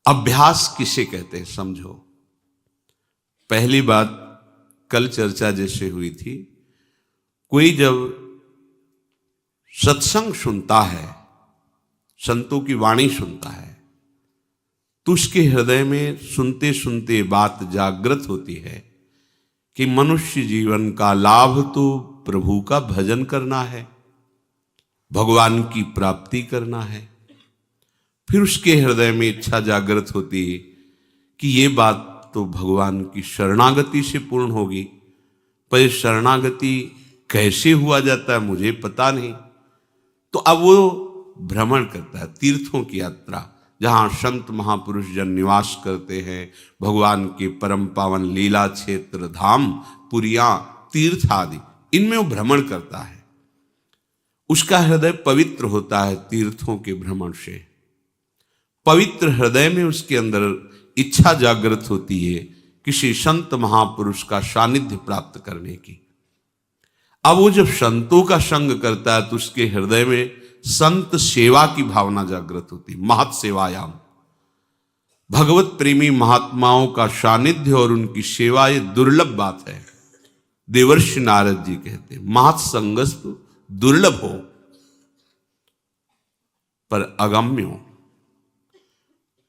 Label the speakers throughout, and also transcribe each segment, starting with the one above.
Speaker 1: अभ्यास किसे कहते हैं समझो। पहली बात, कल चर्चा जैसे हुई थी, कोई जब सत्संग सुनता है, संतों की वाणी सुनता है, तो उसके हृदय में सुनते सुनते बात जागृत होती है कि मनुष्य जीवन का लाभ तो प्रभु का भजन करना है, भगवान की प्राप्ति करना है। फिर उसके हृदय में इच्छा जागृत होती है कि ये बात तो भगवान की शरणागति से पूर्ण होगी, पर ये शरणागति कैसे हुआ जाता है मुझे पता नहीं। तो अब वो भ्रमण करता है, तीर्थों की यात्रा, जहाँ संत महापुरुष जन निवास करते हैं, भगवान के परम पावन लीला क्षेत्र धाम पुरियां तीर्थ आदि, इनमें वो भ्रमण करता है। उसका हृदय पवित्र होता है तीर्थों के भ्रमण से। पवित्र हृदय में उसके अंदर इच्छा जागृत होती है किसी संत महापुरुष का सानिध्य प्राप्त करने की। अब वो जब संतों का संग करता है तो उसके हृदय में संत सेवा की भावना जागृत होती है। महत सेवायाम, भगवत प्रेमी महात्माओं का सानिध्य और उनकी सेवा ये दुर्लभ बात है। देवर्षि नारद जी कहते महत संगस्तु दुर्लभ हो पर अगम्यो।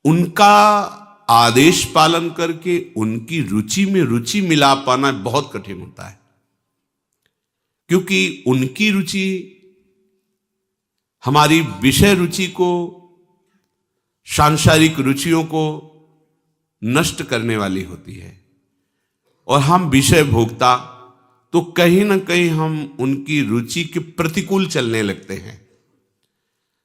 Speaker 1: उनका आदेश पालन करके उनकी रुचि में रुचि मिला पाना बहुत कठिन होता है, क्योंकि उनकी रुचि हमारी विषय रुचि को, सांसारिक रुचियों को नष्ट करने वाली होती है, और हम विषय भोक्ता, तो कहीं ना कहीं हम उनकी रुचि के प्रतिकूल चलने लगते हैं।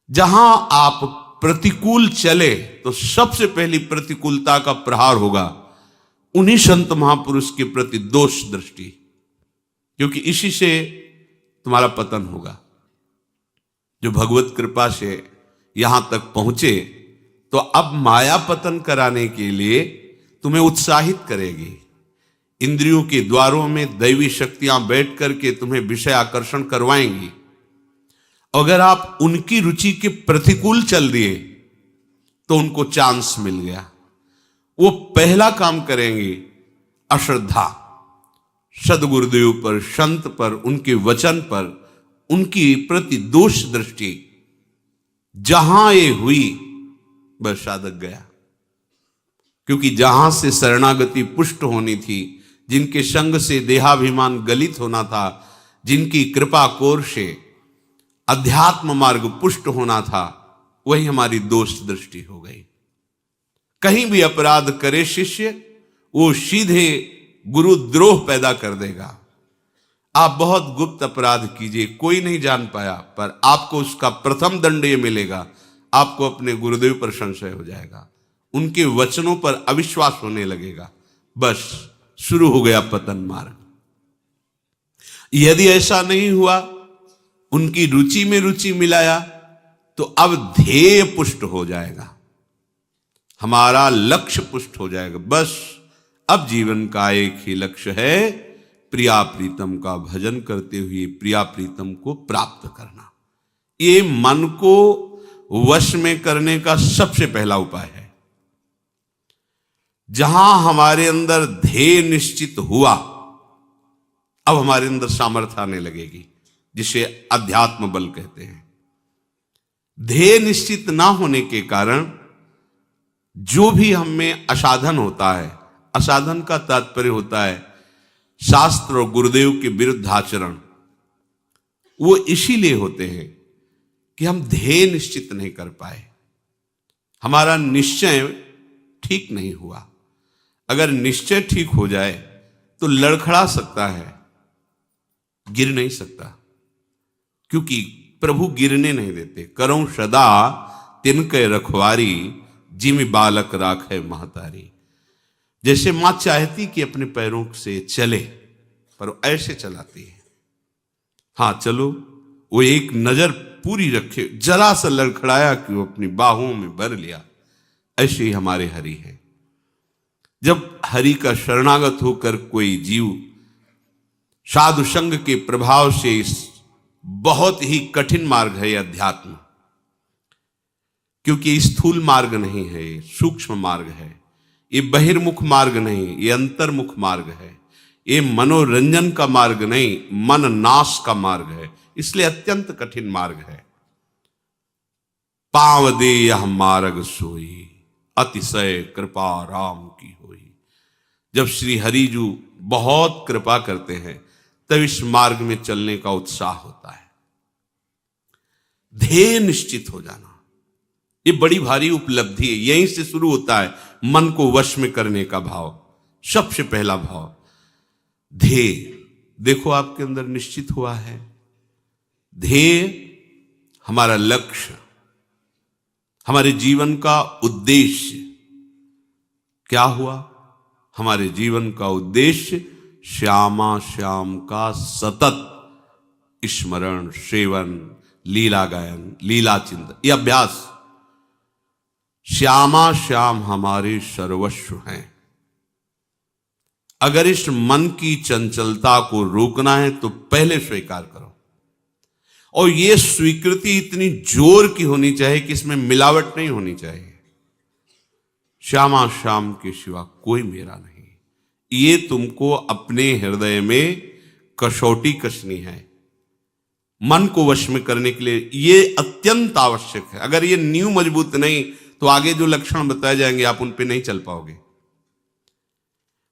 Speaker 1: जहां आप प्रतिकूल चले तो सबसे पहली प्रतिकूलता का प्रहार होगा उन्हीं संत महापुरुष के प्रति दोष दृष्टि, क्योंकि इसी से तुम्हारा पतन होगा। जो भगवत कृपा से यहां तक पहुंचे तो अब माया पतन कराने के लिए तुम्हें उत्साहित करेगी। इंद्रियों के द्वारों में दैवी शक्तियां बैठ करके तुम्हें विषय आकर्षण करवाएंगी। अगर आप उनकी रुचि के प्रतिकूल चल दिए तो उनको चांस मिल गया। वो पहला काम करेंगे अश्रद्धा, सदगुरुदेव पर, संत पर, उनके वचन पर, उनकी प्रति दोष दृष्टि जहां ये हुई बस साधक गया। क्योंकि जहां से शरणागति पुष्ट होनी थी, जिनके संग से देहाभिमान गलित होना था, जिनकी कृपा कोर से अध्यात्म मार्ग पुष्ट होना था, वही हमारी दोष दृष्टि हो गई। कहीं भी अपराध करे शिष्य, वो सीधे गुरुद्रोह पैदा कर देगा। आप बहुत गुप्त अपराध कीजिए, कोई नहीं जान पाया, पर आपको उसका प्रथम दंड ये मिलेगा, आपको अपने गुरुदेव पर संशय हो जाएगा, उनके वचनों पर अविश्वास होने लगेगा, बस शुरू हो गया पतन मार्ग। यदि ऐसा नहीं हुआ, उनकी रुचि में रुचि मिलाया, तो अब ध्येय पुष्ट हो जाएगा, हमारा लक्ष्य पुष्ट हो जाएगा। बस अब जीवन का एक ही लक्ष्य है, प्रिया प्रीतम का भजन करते हुए प्रिया प्रीतम को प्राप्त करना। ये मन को वश में करने का सबसे पहला उपाय है। जहां हमारे अंदर ध्येय निश्चित हुआ, अब हमारे अंदर सामर्थ्य आने लगेगी, जिसे अध्यात्म बल कहते हैं। ध्येय निश्चित ना होने के कारण जो भी हम में असाधन होता है, असाधन का तात्पर्य होता है शास्त्र और गुरुदेव के विरुद्ध आचरण, वो इसीलिए होते हैं कि हम ध्येय निश्चित नहीं कर पाए, हमारा निश्चय ठीक नहीं हुआ। अगर निश्चय ठीक हो जाए तो लड़खड़ा सकता है, गिर नहीं सकता, क्योंकि प्रभु गिरने नहीं देते। करऊं सदा तिनके रखवारी, जिमि बालक राखे महतारी। जैसे मां चाहती कि अपने पैरों से चले, पर ऐसे चलाती है। हाँ चलो, वो एक नजर पूरी रखे, जरा सा लड़खड़ाया कि वो अपनी बाहों में भर लिया। ऐसे ही हमारे हरि है। जब हरि का शरणागत होकर कोई जीव साधु संग के प्रभाव से, इस बहुत ही कठिन मार्ग है अध्यात्म, क्योंकि ये स्थूल मार्ग नहीं है, ये सूक्ष्म मार्ग है, ये बहिर्मुख मार्ग नहीं, ये अंतर्मुख मार्ग है, ये मनोरंजन का मार्ग नहीं, मन नाश का मार्ग है, इसलिए अत्यंत कठिन मार्ग है। पावदे यह मार्ग सोई, अतिशय कृपा राम की होई। जब श्री हरि जी बहुत कृपा करते हैं तब इस मार्ग में चलने का उत्साह होता है। ध्येय निश्चित हो जाना, ये बड़ी भारी उपलब्धि है। यहीं से शुरू होता है मन को वश में करने का भाव। सबसे पहला भाव ध्येय। देखो आपके अंदर निश्चित हुआ है ध्येय, हमारा लक्ष्य, हमारे जीवन का उद्देश्य क्या हुआ? हमारे जीवन का उद्देश्य श्यामा श्याम का सतत स्मरण, सेवन, लीला गायन, लीला चिंतन, यह अभ्यास। श्यामा श्याम हमारे सर्वस्व हैं। अगर इस मन की चंचलता को रोकना है तो पहले स्वीकार करो, और यह स्वीकृति इतनी जोर की होनी चाहिए कि इसमें मिलावट नहीं होनी चाहिए। श्यामा श्याम के सिवा कोई मेरा नहीं, ये तुमको अपने हृदय में कसौटी कसनी है। मन को वश में करने के लिए ये अत्यंत आवश्यक है। अगर ये नींव मजबूत नहीं तो आगे जो लक्षण बताए जाएंगे आप उन पे नहीं चल पाओगे।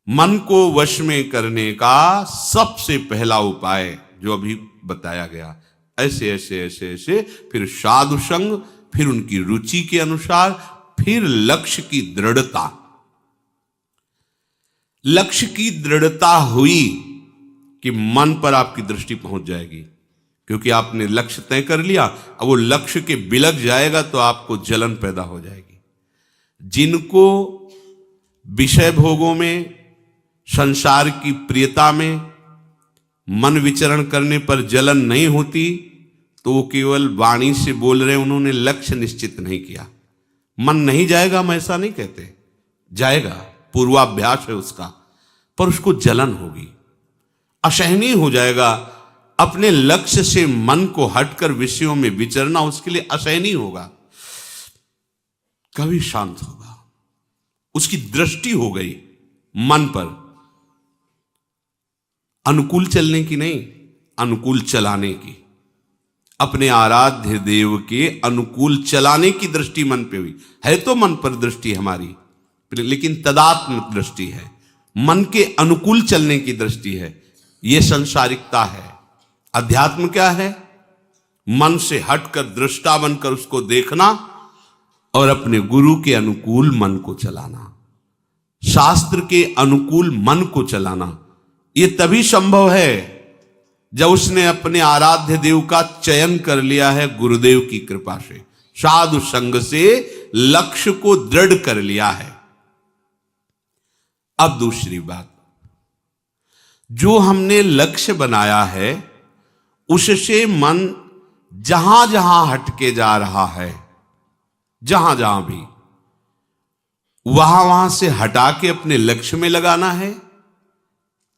Speaker 1: मन को वश में करने का सबसे पहला उपाय जो अभी बताया गया, ऐसे ऐसे ऐसे ऐसे, फिर साधु संग, फिर उनकी रुचि के अनुसार, फिर लक्ष्य की दृढ़ता। लक्ष्य की दृढ़ता हुई कि मन पर आपकी दृष्टि पहुंच जाएगी, क्योंकि आपने लक्ष्य तय कर लिया। अब वो लक्ष्य के बिलक जाएगा तो आपको जलन पैदा हो जाएगी। जिनको विषय भोगों में, संसार की प्रियता में मन विचरण करने पर जलन नहीं होती तो वो केवल वाणी से बोल रहे, उन्होंने लक्ष्य निश्चित नहीं किया। मन नहीं जाएगा, हम ऐसा नहीं कहते, जाएगा, पूर्वाभ्यास है उसका, पर उसको जलन होगी, असहनीय हो जाएगा। अपने लक्ष्य से मन को हटकर विषयों में विचरना उसके लिए असहनीय होगा। कभी शांत होगा, उसकी दृष्टि हो गई मन पर, अनुकूल चलने की नहीं, अनुकूल चलाने की। अपने आराध्य देव के अनुकूल चलाने की दृष्टि मन पे हुई है। तो मन पर दृष्टि हमारी, लेकिन तदात्म दृष्टि है, मन के अनुकूल चलने की दृष्टि है। यह संसारिकता है। अध्यात्म क्या है? मन से हटकर दृष्टा बनकर उसको देखना और अपने गुरु के अनुकूल मन को चलाना, शास्त्र के अनुकूल मन को चलाना। यह तभी संभव है जब उसने अपने आराध्य देव का चयन कर लिया है गुरुदेव की कृपा से, साधु संग से लक्ष्य को दृढ़ कर लिया है। अब दूसरी बात, जो हमने लक्ष्य बनाया है उससे मन जहां जहां हटके जा रहा है, जहां जहां भी, वहां वहां से हटा के अपने लक्ष्य में लगाना है,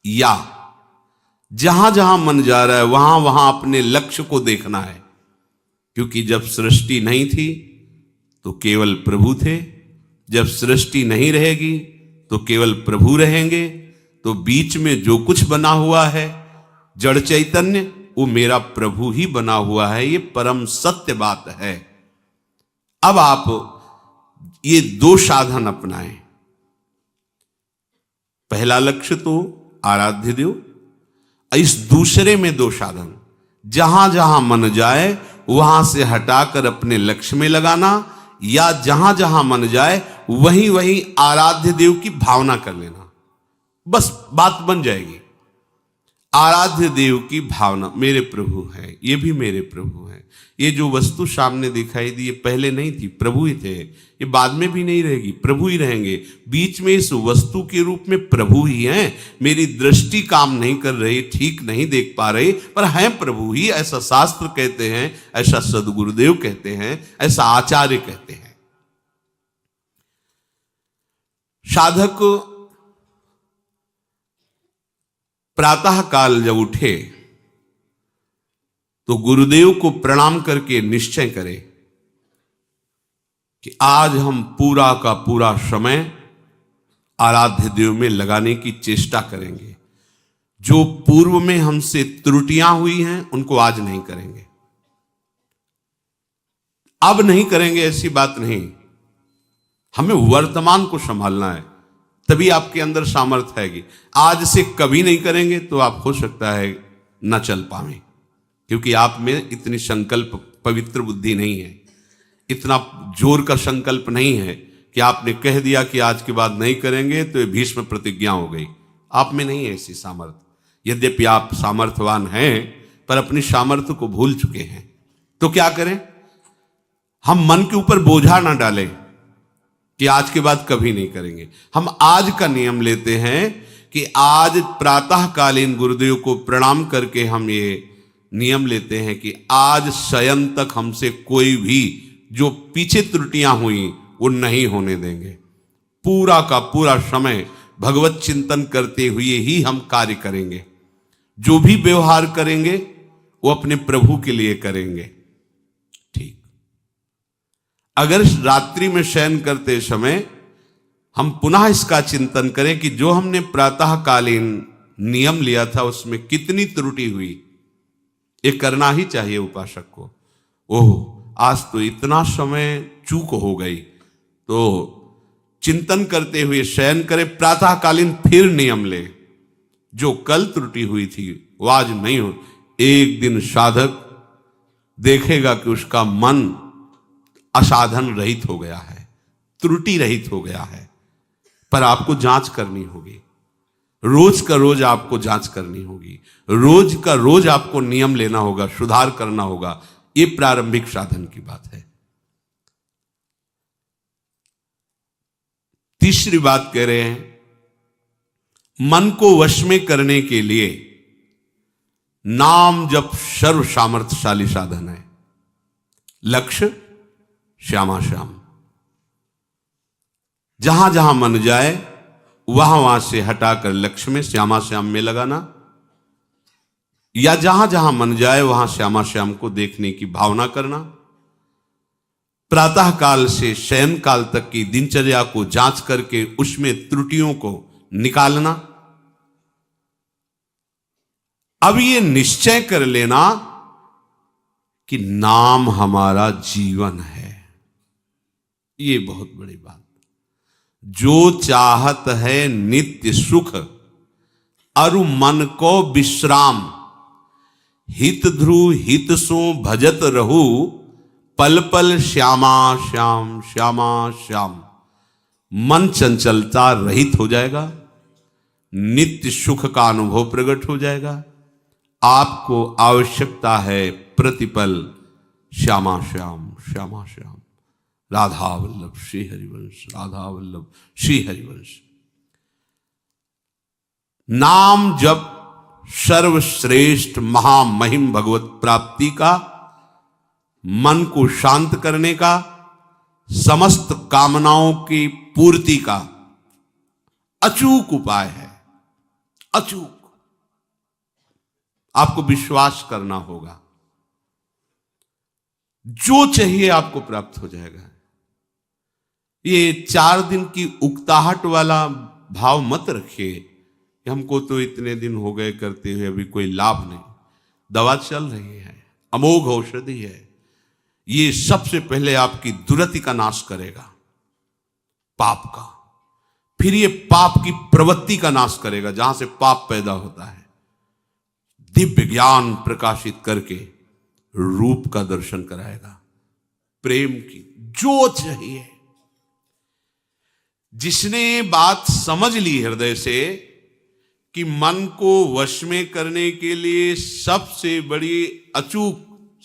Speaker 1: या जहां जहां मन जा रहा है वहां वहां अपने लक्ष्य को देखना है। क्योंकि जब सृष्टि नहीं थी तो केवल प्रभु थे, जब सृष्टि नहीं रहेगी तो केवल प्रभु रहेंगे। तो बीच में जो कुछ बना हुआ है जड़ चैतन्य, वो मेरा प्रभु ही बना हुआ है। ये परम सत्य बात है। अब आप ये दो साधन अपनाएं। पहला लक्ष्य तो आराध्य देव, इस दूसरे में दो साधन, जहां जहां मन जाए वहां से हटाकर अपने लक्ष्य में लगाना, या जहां जहां मन जाए वहीं वहीं आराध्य देव की भावना कर लेना, बस बात बन जाएगी। आराध्य देव की भावना, मेरे प्रभु हैं, ये भी मेरे प्रभु हैं। ये जो वस्तु सामने दिखाई दी ये पहले नहीं थी, प्रभु ही थे, ये बाद में भी नहीं रहेगी, प्रभु ही रहेंगे। बीच में इस वस्तु के रूप में प्रभु ही हैं। मेरी दृष्टि काम नहीं कर रही, ठीक नहीं देख पा रही, पर हैं प्रभु ही। ऐसा शास्त्र कहते हैं, ऐसा सदगुरुदेव कहते हैं, ऐसा आचार्य कहते हैं। साधक प्रातः काल जब उठे तो गुरुदेव को प्रणाम करके निश्चय करे कि आज हम पूरा का पूरा समय आराध्य देव में लगाने की चेष्टा करेंगे। जो पूर्व में हमसे त्रुटियां हुई हैं उनको आज नहीं करेंगे, अब नहीं करेंगे, ऐसी बात नहीं। हमें वर्तमान को संभालना है, तभी आपके अंदर सामर्थ्य आएगी। आज से कभी नहीं करेंगे तो आप हो सकता है न चल पावे, क्योंकि आप में इतनी संकल्प पवित्र बुद्धि नहीं है, इतना जोर का संकल्प नहीं है कि आपने कह दिया कि आज के बाद नहीं करेंगे तो ये भीष्म प्रतिज्ञा हो गई। आप में नहीं है ऐसी सामर्थ्य। यद्यपि आप सामर्थ्यवान हैं, पर अपनी सामर्थ्य को भूल चुके हैं। तो क्या करें? हम मन के ऊपर बोझा ना डालें कि आज के बाद कभी नहीं करेंगे। हम आज का नियम लेते हैं कि आज प्रातःकालीन गुरुदेव को प्रणाम करके हम ये नियम लेते हैं कि आज शयन तक हमसे कोई भी जो पीछे त्रुटियां हुई वो नहीं होने देंगे। पूरा का पूरा समय भगवत चिंतन करते हुए ही हम कार्य करेंगे। जो भी व्यवहार करेंगे वो अपने प्रभु के लिए करेंगे। ठीक। अगर रात्रि में शयन करते समय हम पुनः इसका चिंतन करें कि जो हमने प्रातःकालीन नियम लिया था उसमें कितनी त्रुटि हुई, ये करना ही चाहिए उपासक को। ओह, आज तो इतना समय चूक हो गई, तो चिंतन करते हुए शयन करें, प्रातःकालीन फिर नियम ले। जो कल त्रुटि हुई थी वो आज नहीं हो। एक दिन साधक देखेगा कि उसका मन असाधन रहित हो गया है, त्रुटि रहित हो गया है। पर आपको जांच करनी होगी, रोज का रोज आपको जांच करनी होगी, रोज का रोज आपको नियम लेना होगा, सुधार करना होगा। ये प्रारंभिक साधन की बात है। तीसरी बात कह रहे हैं, मन को वश में करने के लिए नाम जप सर्व सामर्थ्यशाली साधन है। लक्ष्य श्यामा श्याम। जहां जहां मन जाए वहां से हटाकर लक्ष्य में श्यामा श्याम में लगाना, या जहां जहां मन जाए वहां श्यामा श्याम को देखने की भावना करना। प्रातः काल से शयन काल तक की दिनचर्या को जांच करके उसमें त्रुटियों को निकालना। अब ये निश्चय कर लेना कि नाम हमारा जीवन है। ये बहुत बड़ी बात। जो चाहत है नित्य सुख अरु मन को विश्राम, हित ध्रुव हित सो भजत रहू, पल पल श्यामा श्याम श्यामा श्याम। मन चंचलता रहित हो जाएगा, नित्य सुख का अनुभव प्रकट हो जाएगा। आपको आवश्यकता है प्रतिपल श्यामा श्याम श्यामा श्याम। राधा वल्लभ श्री हरिवंश, राधा वल्लभ श्री हरिवंश। नाम जप सर्वश्रेष्ठ महामहिम भगवत प्राप्ति का, मन को शांत करने का, समस्त कामनाओं की पूर्ति का अचूक उपाय है। अचूक। आपको विश्वास करना होगा, जो चाहिए आपको प्राप्त हो जाएगा। ये 4 दिन की उकताहट वाला भाव मत रखिए कि हमको तो इतने दिन हो गए करते हुए अभी कोई लाभ नहीं। दवा चल रही है, अमोघ औषधि है। ये सबसे पहले आपकी दुर्गति का नाश करेगा, पाप का। फिर ये पाप की प्रवृत्ति का नाश करेगा, जहां से पाप पैदा होता है। दिव्य ज्ञान प्रकाशित करके रूप का दर्शन कराएगा, प्रेम की जो चाहिए। जिसने बात समझ ली हृदय से कि मन को वश में करने के लिए सबसे बड़ी अचूक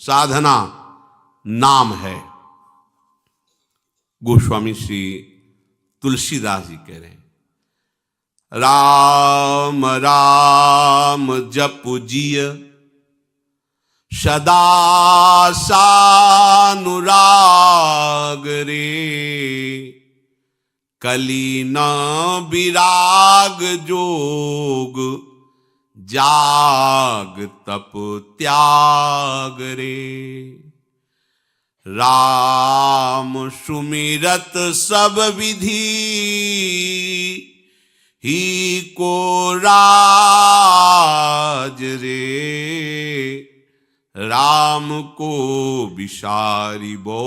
Speaker 1: साधना नाम है। गोस्वामी श्री तुलसीदास जी कह रहे हैं, राम राम जप जिय सदा सानुराग रे, कली न विराग जोग जाग तप त्याग रे। राम सुमिरत सब विधि ही को राज रे, राम को विसारिबो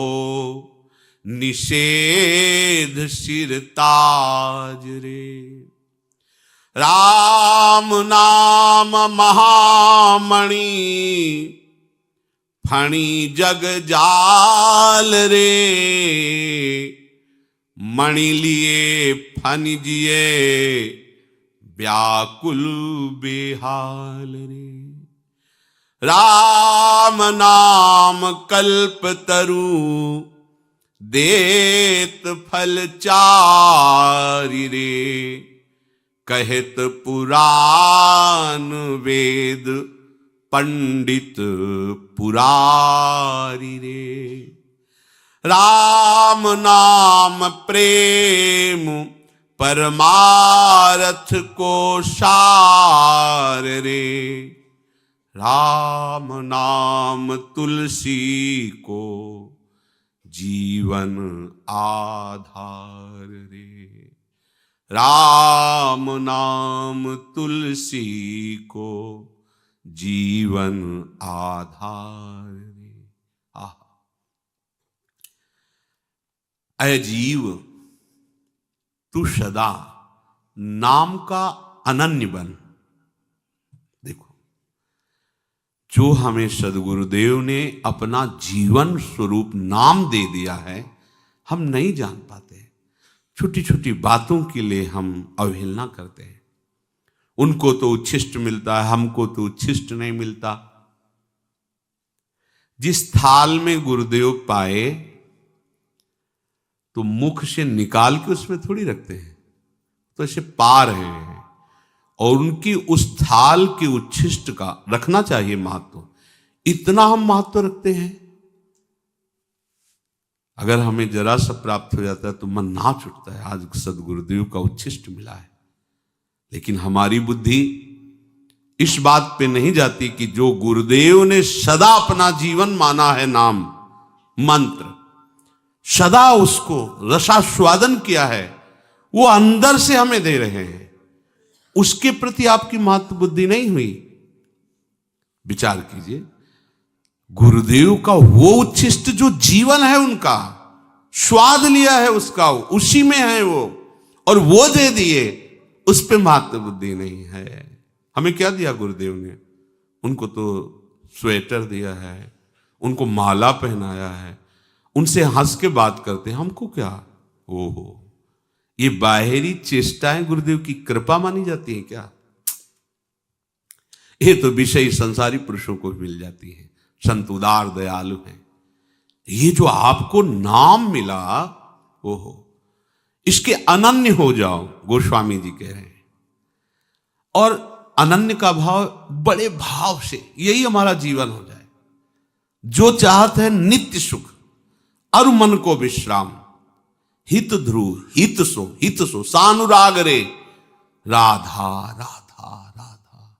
Speaker 1: निषेध सिरताज रे। राम नाम महामणि फणी जग जाल रे, मणि लिए फन जिए व्याकुल बेहाल रे। राम नाम कल्प तरु देत फल चारि रे, कहत पुराण वेद पंडित पुरारी रे। राम नाम प्रेम परमारथ को सार रे, राम नाम तुलसी को जीवन आधार रे। राम नाम तुलसी को जीवन आधार रे। ऐ जीव तू सदा नाम का अनन्य बन। देखो, जो हमें सद्गुरुदेव ने अपना जीवन स्वरूप नाम दे दिया है, हम नहीं जान पाते। छोटी छोटी बातों के लिए हम अवहेलना करते हैं। उनको तो उच्छिष्ट मिलता है, हमको तो उच्छिष्ट नहीं मिलता। जिस थाल में गुरुदेव पाए तो मुख से निकाल के उसमें थोड़ी रखते हैं, तो ऐसे पा रहे हैं। और उनकी उस थाल के उच्छिष्ट का रखना चाहिए महत्व। इतना हम महत्व रखते हैं। अगर हमें जरा सा प्राप्त हो जाता है तो मन नाच उठता है, आज सद्गुरुदेव का उच्छिष्ट मिला है। लेकिन हमारी बुद्धि इस बात पे नहीं जाती कि जो गुरुदेव ने सदा अपना जीवन माना है, नाम मंत्र, सदा उसको रसास्वादन किया है, वो अंदर से हमें दे रहे हैं, उसके प्रति आपकी महत्व बुद्धि नहीं हुई। विचार कीजिए, गुरुदेव का वो उच्छिष्ट जो जीवन है, उनका स्वाद लिया है, उसका उसी में है वो, और वो दे दिए, उस पे महत्व बुद्धि नहीं है। हमें क्या दिया गुरुदेव ने? उनको तो स्वेटर दिया है, उनको माला पहनाया है, उनसे हंस के बात करते हैं, हमको क्या? ओहो, ये बाहरी चेष्टाएं गुरुदेव की कृपा मानी जाती हैं क्या? ये तो विषयी संसारी पुरुषों को मिल जाती है। संत उदार दयालु हैं। ये जो आपको नाम मिला, ओहो, इसके अनन्य हो जाओ, गोस्वामी जी कह रहे हैं। और अनन्य का भाव बड़े भाव से, यही हमारा जीवन हो जाए। जो चाहते हैं नित्य सुख और मन को विश्राम, हित ध्रुव हित सो सानुराग रे, राधा राधा राधा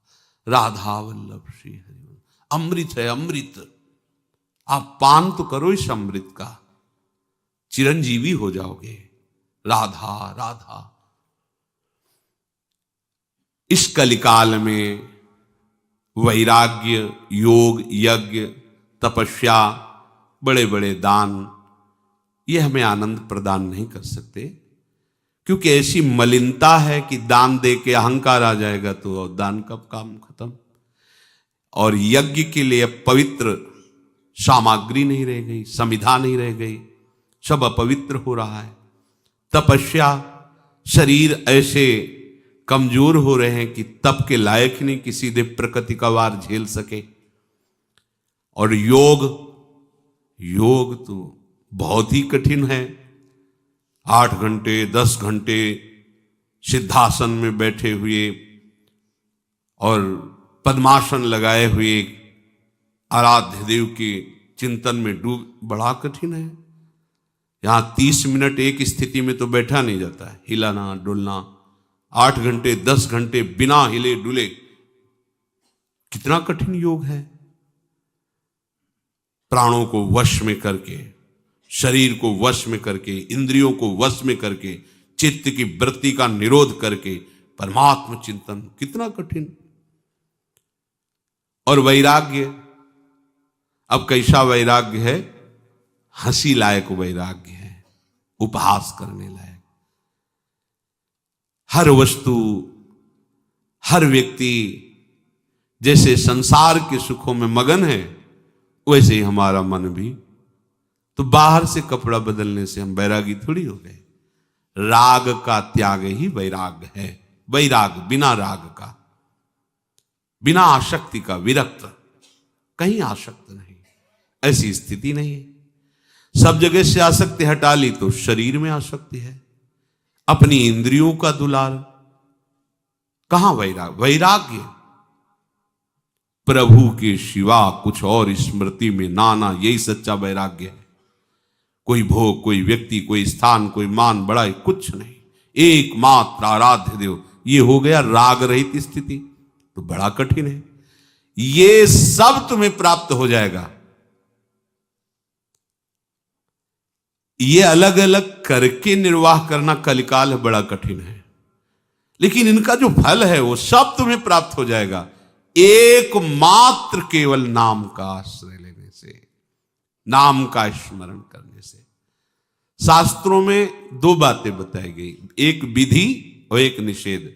Speaker 1: राधा वल्लभ श्री हरि। अमृत है अमृत, आप पान तो करो इस अमृत का, चिरंजीवी हो जाओगे। राधा राधा। इस कलिकाल में वैराग्य, योग, यज्ञ, तपस्या, बड़े बड़े दान, ये हमें आनंद प्रदान नहीं कर सकते, क्योंकि ऐसी मलिनता है कि दान दे के अहंकार आ जाएगा तो दान का काम खत्म। और यज्ञ के लिए पवित्र सामग्री नहीं रह गई, समिधा नहीं रह गई, सब अपवित्र हो रहा है। तपस्या, शरीर ऐसे कमजोर हो रहे हैं कि तप के लायक नहीं कि सीधे प्रकृति का वार झेल सके। और योग तो बहुत ही कठिन है। 8 घंटे 10 घंटे सिद्धासन में बैठे हुए और पद्मासन लगाए हुए आराध्य देव के चिंतन में डूब, बड़ा कठिन है। यहां 30 मिनट एक स्थिति में तो बैठा नहीं जाता है, हिलाना डुलना। 8 घंटे 10 घंटे बिना हिले डुले, कितना कठिन योग है। प्राणों को वश में करके शरीर को वश में करके, इंद्रियों को वश में करके, चित्त की वृत्ति का निरोध करके परमात्म चिंतन कितना कठिन। और वैराग्य, अब कैसा वैराग्य है? हंसी लायक वैराग्य है, उपहास करने लायक। हर वस्तु, हर व्यक्ति जैसे संसार के सुखों में मगन है, वैसे ही हमारा मन भी। तो बाहर से कपड़ा बदलने से हम वैरागी थोड़ी हो गए। राग का त्याग ही वैराग है। वैराग बिना राग का, बिना आसक्ति का, विरक्त, कहीं आसक्त नहीं, ऐसी स्थिति नहीं है। सब जगह से आसक्ति हटा ली तो शरीर में आसक्ति है, अपनी इंद्रियों का दुलार। कहां वैराग? वैराग्य प्रभु के सिवा कुछ और स्मृति में नाना, यही सच्चा वैराग्य है। कोई भोग, कोई व्यक्ति, कोई स्थान, कोई मान बड़ाई, कुछ नहीं, एकमात्र आराध्य देव। ये हो गया राग रहित स्थिति। तो बड़ा कठिन है। ये सब तुम्हें प्राप्त हो जाएगा। ये अलग अलग करके निर्वाह करना कलिकाल है, बड़ा कठिन है। लेकिन इनका जो फल है वो सब तुम्हें प्राप्त हो जाएगा, एकमात्र केवल नाम का आश्रय लेने से, नाम का स्मरण करने से। शास्त्रों में दो बातें बताई गई, एक विधि और एक निषेध।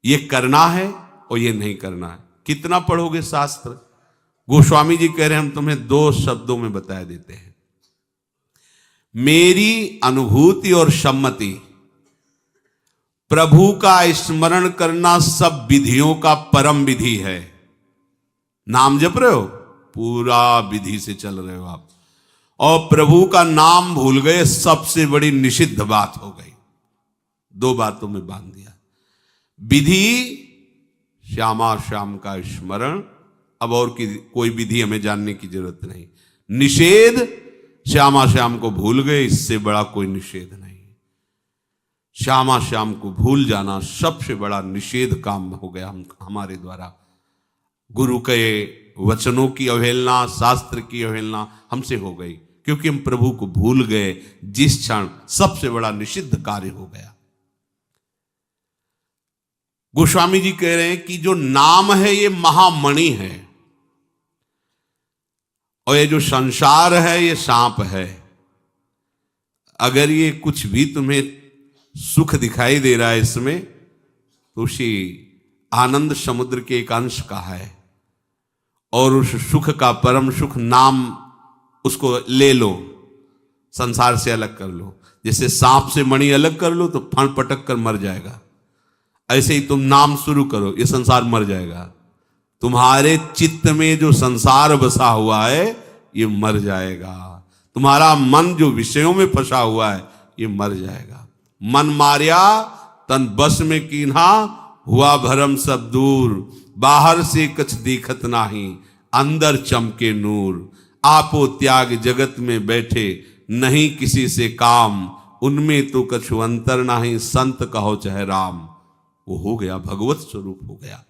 Speaker 1: ये करना है और ये नहीं करना है। कितना पढ़ोगे शास्त्र? गोस्वामी जी कह रहे हैं हम तुम्हें दो शब्दों में बता देते हैं। मेरी अनुभूति और सम्मति, प्रभु का स्मरण करना सब विधियों का परम विधि है। नाम जप रहे हो, पूरा विधि से चल रहे हो आप, और प्रभु का नाम भूल गए, सबसे बड़ी निषिद्ध बात हो गई। दो बातों में बांध दिया। विधि श्यामा श्याम का स्मरण, अब और कोई विधि हमें जानने की जरूरत नहीं। निषेध, श्यामा श्याम को भूल गए, इससे बड़ा कोई निषेध नहीं। श्यामा श्याम को भूल जाना सबसे बड़ा निषेध काम हो गया हमारे द्वारा। गुरु के वचनों की अवहेलना, शास्त्र की अवहेलना हमसे हो गई, क्योंकि हम प्रभु को भूल गए। जिस क्षण सबसे बड़ा निषिद्ध कार्य हो गया। गोस्वामी जी कह रहे हैं कि जो नाम है ये महामणि है, और ये जो संसार है ये सांप है। अगर ये कुछ भी तुम्हें सुख दिखाई दे रहा है इसमें, तो उसी आनंद समुद्र के एक अंश का है, और उस सुख का परम सुख नाम, उसको ले लो, संसार से अलग कर लो। जैसे सांप से मणि अलग कर लो तो फण पटक कर मर जाएगा, ऐसे ही तुम नाम शुरू करो, ये संसार मर जाएगा। तुम्हारे चित्त में जो संसार बसा हुआ है ये मर जाएगा। तुम्हारा मन जो विषयों में फंसा हुआ है ये मर जाएगा। मन मारिया तन बस में कीन्हा, हुआ भरम सब दूर। बाहर से कछ दिखत नाही, अंदर चमके नूर। आपो त्याग जगत में बैठे, नहीं किसी से काम। उनमें तो कछु अंतर नाही, संत कहो चाहे राम। वो हो गया, भगवत स्वरूप हो गया।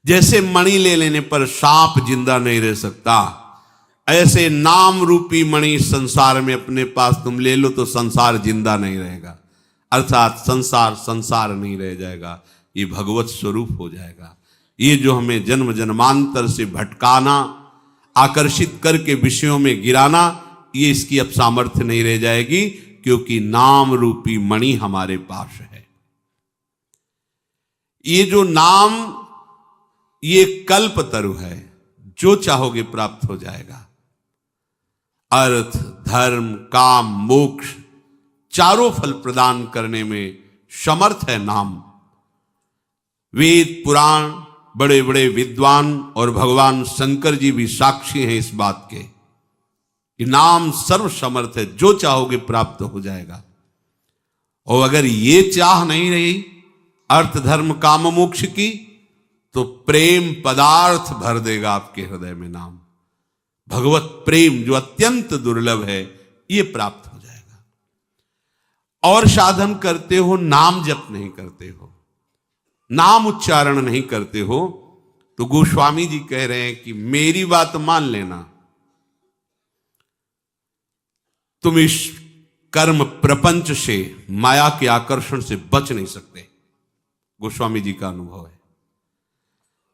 Speaker 1: जैसे मणि ले लेने पर सांप जिंदा नहीं रह सकता, ऐसे नाम रूपी मणि संसार में अपने पास तुम ले लो तो संसार जिंदा नहीं रहेगा। अर्थात संसार संसार नहीं रह जाएगा, ये भगवत स्वरूप हो जाएगा। ये जो हमें जन्म जन्मांतर से भटकाना, आकर्षित करके विषयों में गिराना, ये इसकी अब सामर्थ्य नहीं रह जाएगी, क्योंकि नाम रूपी मणि हमारे पास है। ये जो नाम, ये कल्प तरु है, जो चाहोगे प्राप्त हो जाएगा। अर्थ, धर्म, काम, मोक्ष, चारों फल प्रदान करने में समर्थ है नाम। वेद पुराण, बड़े बड़े विद्वान और भगवान शंकर जी भी साक्षी हैं इस बात के कि नाम सर्व समर्थ है, जो चाहोगे प्राप्त हो जाएगा। और अगर ये चाह नहीं रही अर्थ धर्म काम मोक्ष की, तो प्रेम पदार्थ भर देगा आपके हृदय में नाम। भगवत प्रेम जो अत्यंत दुर्लभ है, ये प्राप्त हो जाएगा। और साधन करते हो, नाम जप नहीं करते हो, नाम उच्चारण नहीं करते हो, तो गोस्वामी जी कह रहे हैं कि मेरी बात मान लेना, तुम इस कर्म प्रपंच से, माया के आकर्षण से बच नहीं सकते। गोस्वामी जी का अनुभव है।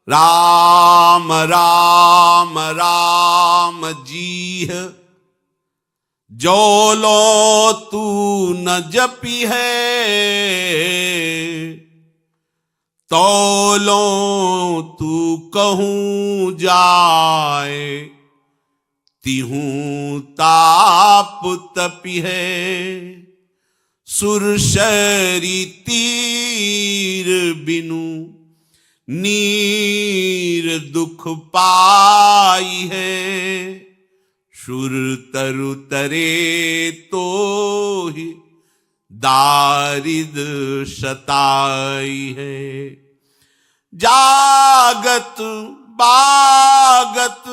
Speaker 1: राम राम राम जी जो लो तू न जपी है, तो लो तू कहूं जाए, तिहूं ताप तपी है। सुरसरी तीर बिनु नीर दुख पाई है, सुर तरु तरे तो ही दारिद सताई है। जागत बागत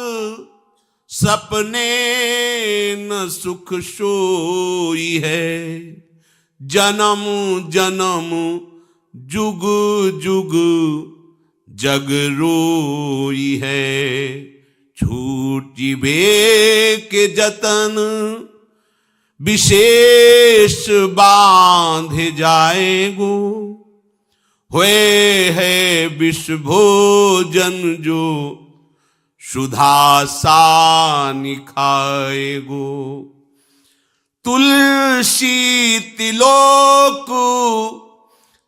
Speaker 1: सपने न सुख सोई है, जन्म जन्म जुग जुग जग रोई है। छूटी बे के जतन विशेष बांधे जाएगो, हुए है विष भोजन जो सुधा सानि खाएगो। तुलसी तिलोक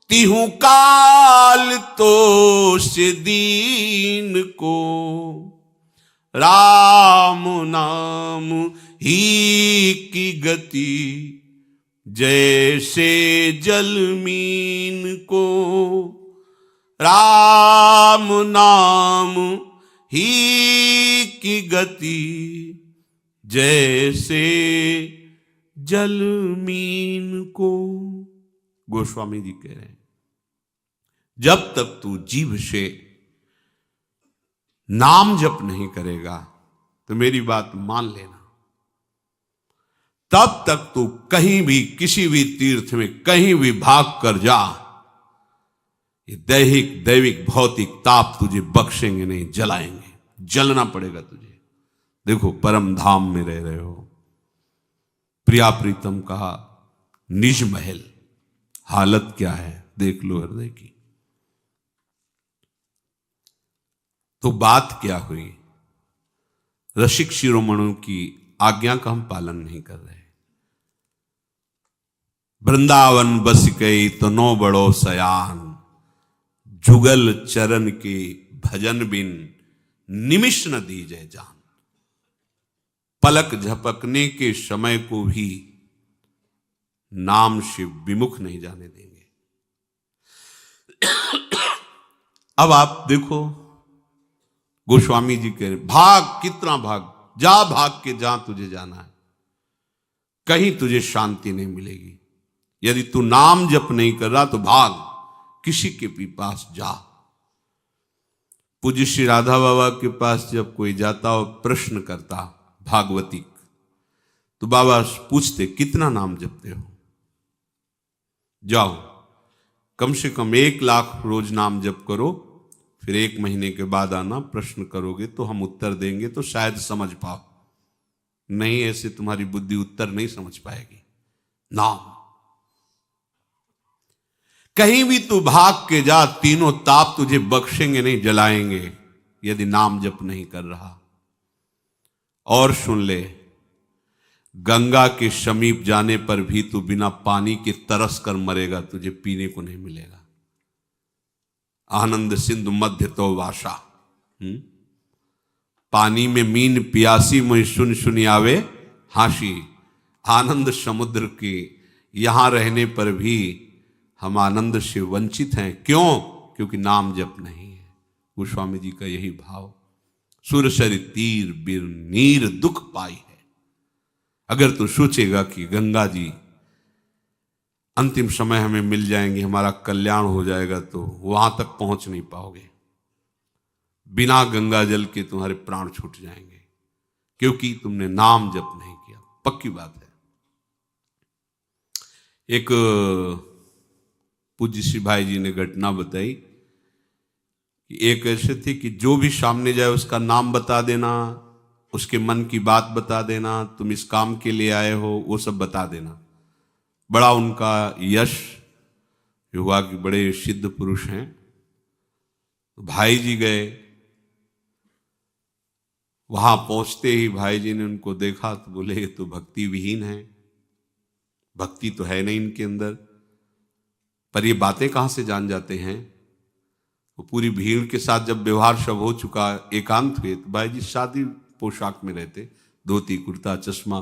Speaker 1: तिहु काल तो से दीन को, राम नाम ही की गति जैसे जलमीन को। राम नाम ही की गति जैसे जलमीन को। गोस्वामी जी कह रहे हैं, जब तक तू जीभ से नाम जप नहीं करेगा तो मेरी बात मान लेना, तब तक तू कहीं भी किसी भी तीर्थ में कहीं भी भाग कर जा, ये दैहिक दैविक भौतिक ताप तुझे बख्शेंगे नहीं, जलाएंगे, जलना पड़ेगा तुझे। देखो परम धाम में रह रहे हो, प्रिया प्रीतम का निज महल, हालत क्या है देख लो हृदय की। तो बात क्या हुई, रसिक शिरोमणों की आज्ञा का हम पालन नहीं कर रहे। वृंदावन बस गई तो नो बड़ो सयान, जुगल चरण के भजन बिन निमिष न दीजे जान। पलक झपकने के समय को भी नाम से विमुख नहीं जाने देंगे। अब आप देखो गोस्वामी जी कह रहे, भाग, कितना भाग, जा भाग के जहां तुझे जाना है, कहीं तुझे शांति नहीं मिलेगी। यदि तू नाम जप नहीं कर रहा तो भाग, किसी के भी पास जा। पूज्य श्री राधा बाबा के पास जब कोई जाता और प्रश्न करता भागवती, तो बाबा पूछते कितना नाम जपते हो, जाओ कम से कम 1 लाख रोज नाम जप करो, फिर 1 महीने के बाद आना, प्रश्न करोगे तो हम उत्तर देंगे तो शायद समझ पाओ, नहीं ऐसे तुम्हारी बुद्धि उत्तर नहीं समझ पाएगी। नाम कहीं भी तू भाग के जा, तीनों ताप तुझे बख्शेंगे नहीं, जलाएंगे, यदि नाम जप नहीं कर रहा। और सुन ले, गंगा के समीप जाने पर भी तू बिना पानी के तरस कर मरेगा, तुझे पीने को नहीं मिलेगा। आनंद सिंधु मध्य तो वासा, पानी में मीन प्यासी मुझे सुन सुनी आवे हाशी। आनंद समुद्र के यहां रहने पर भी हम आनंद से वंचित हैं। क्यों? क्योंकि नाम जप नहीं है। गोस्वामी जी का यही भाव, सुरसरी तीर बिर नीर दुख पाई है। अगर तू सोचेगा कि गंगा जी अंतिम समय हमें मिल जाएंगे, हमारा कल्याण हो जाएगा, तो वहां तक पहुंच नहीं पाओगे। बिना गंगा जल के तुम्हारे प्राण छूट जाएंगे, क्योंकि तुमने नाम जप नहीं किया। पक्की बात है। एक पूज्य श्री भाई जी ने घटना बताई कि एक ऐसे थे कि जो भी सामने जाए उसका नाम बता देना, उसके मन की बात बता देना, तुम इस काम के लिए आए हो, वो सब बता देना। बड़ा उनका यश हुआ कि बड़े सिद्ध पुरुष हैं। भाई जी गए, वहां पहुंचते ही भाई जी ने उनको देखा तो बोले ये तो भक्ति विहीन है, भक्ति तो है नहीं इनके अंदर, पर ये बातें कहां से जान जाते हैं। वो पूरी भीड़ के साथ जब व्यवहार सब हो चुका, एकांत हुए, तो भाई जी शादी पोशाक में रहते, धोती कुर्ता चश्मा।